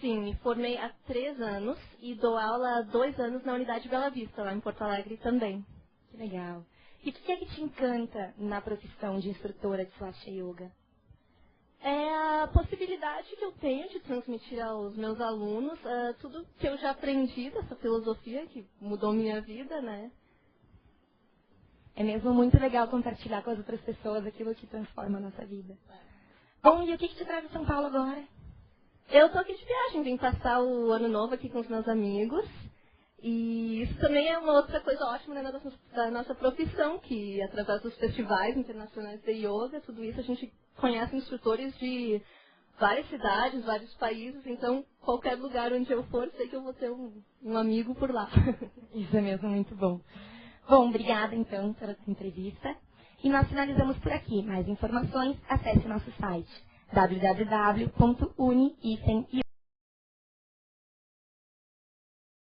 Sim, me formei há 3 anos e dou aula há 2 anos na unidade Bela Vista, lá em Porto Alegre também. Que legal. E o que é que te encanta na profissão de instrutora de Swastika Yoga? É a possibilidade que eu tenho de transmitir aos meus alunos tudo que eu já aprendi dessa filosofia que mudou minha vida, né? É mesmo muito legal compartilhar com as outras pessoas aquilo que transforma a nossa vida. Bom, e o que te traz a São Paulo agora? Eu tô aqui de viagem, vim passar o ano novo aqui com os meus amigos. E isso também é uma outra coisa ótima, né, da nossa profissão, que através dos festivais internacionais de yoga, tudo isso a gente conhece instrutores de várias cidades, vários países, então qualquer lugar onde eu for, sei que eu vou ter um amigo por lá. Isso é mesmo muito bom. Bom, obrigada então pela sua entrevista. E nós finalizamos por aqui. Mais informações, acesse nosso site www.uni-io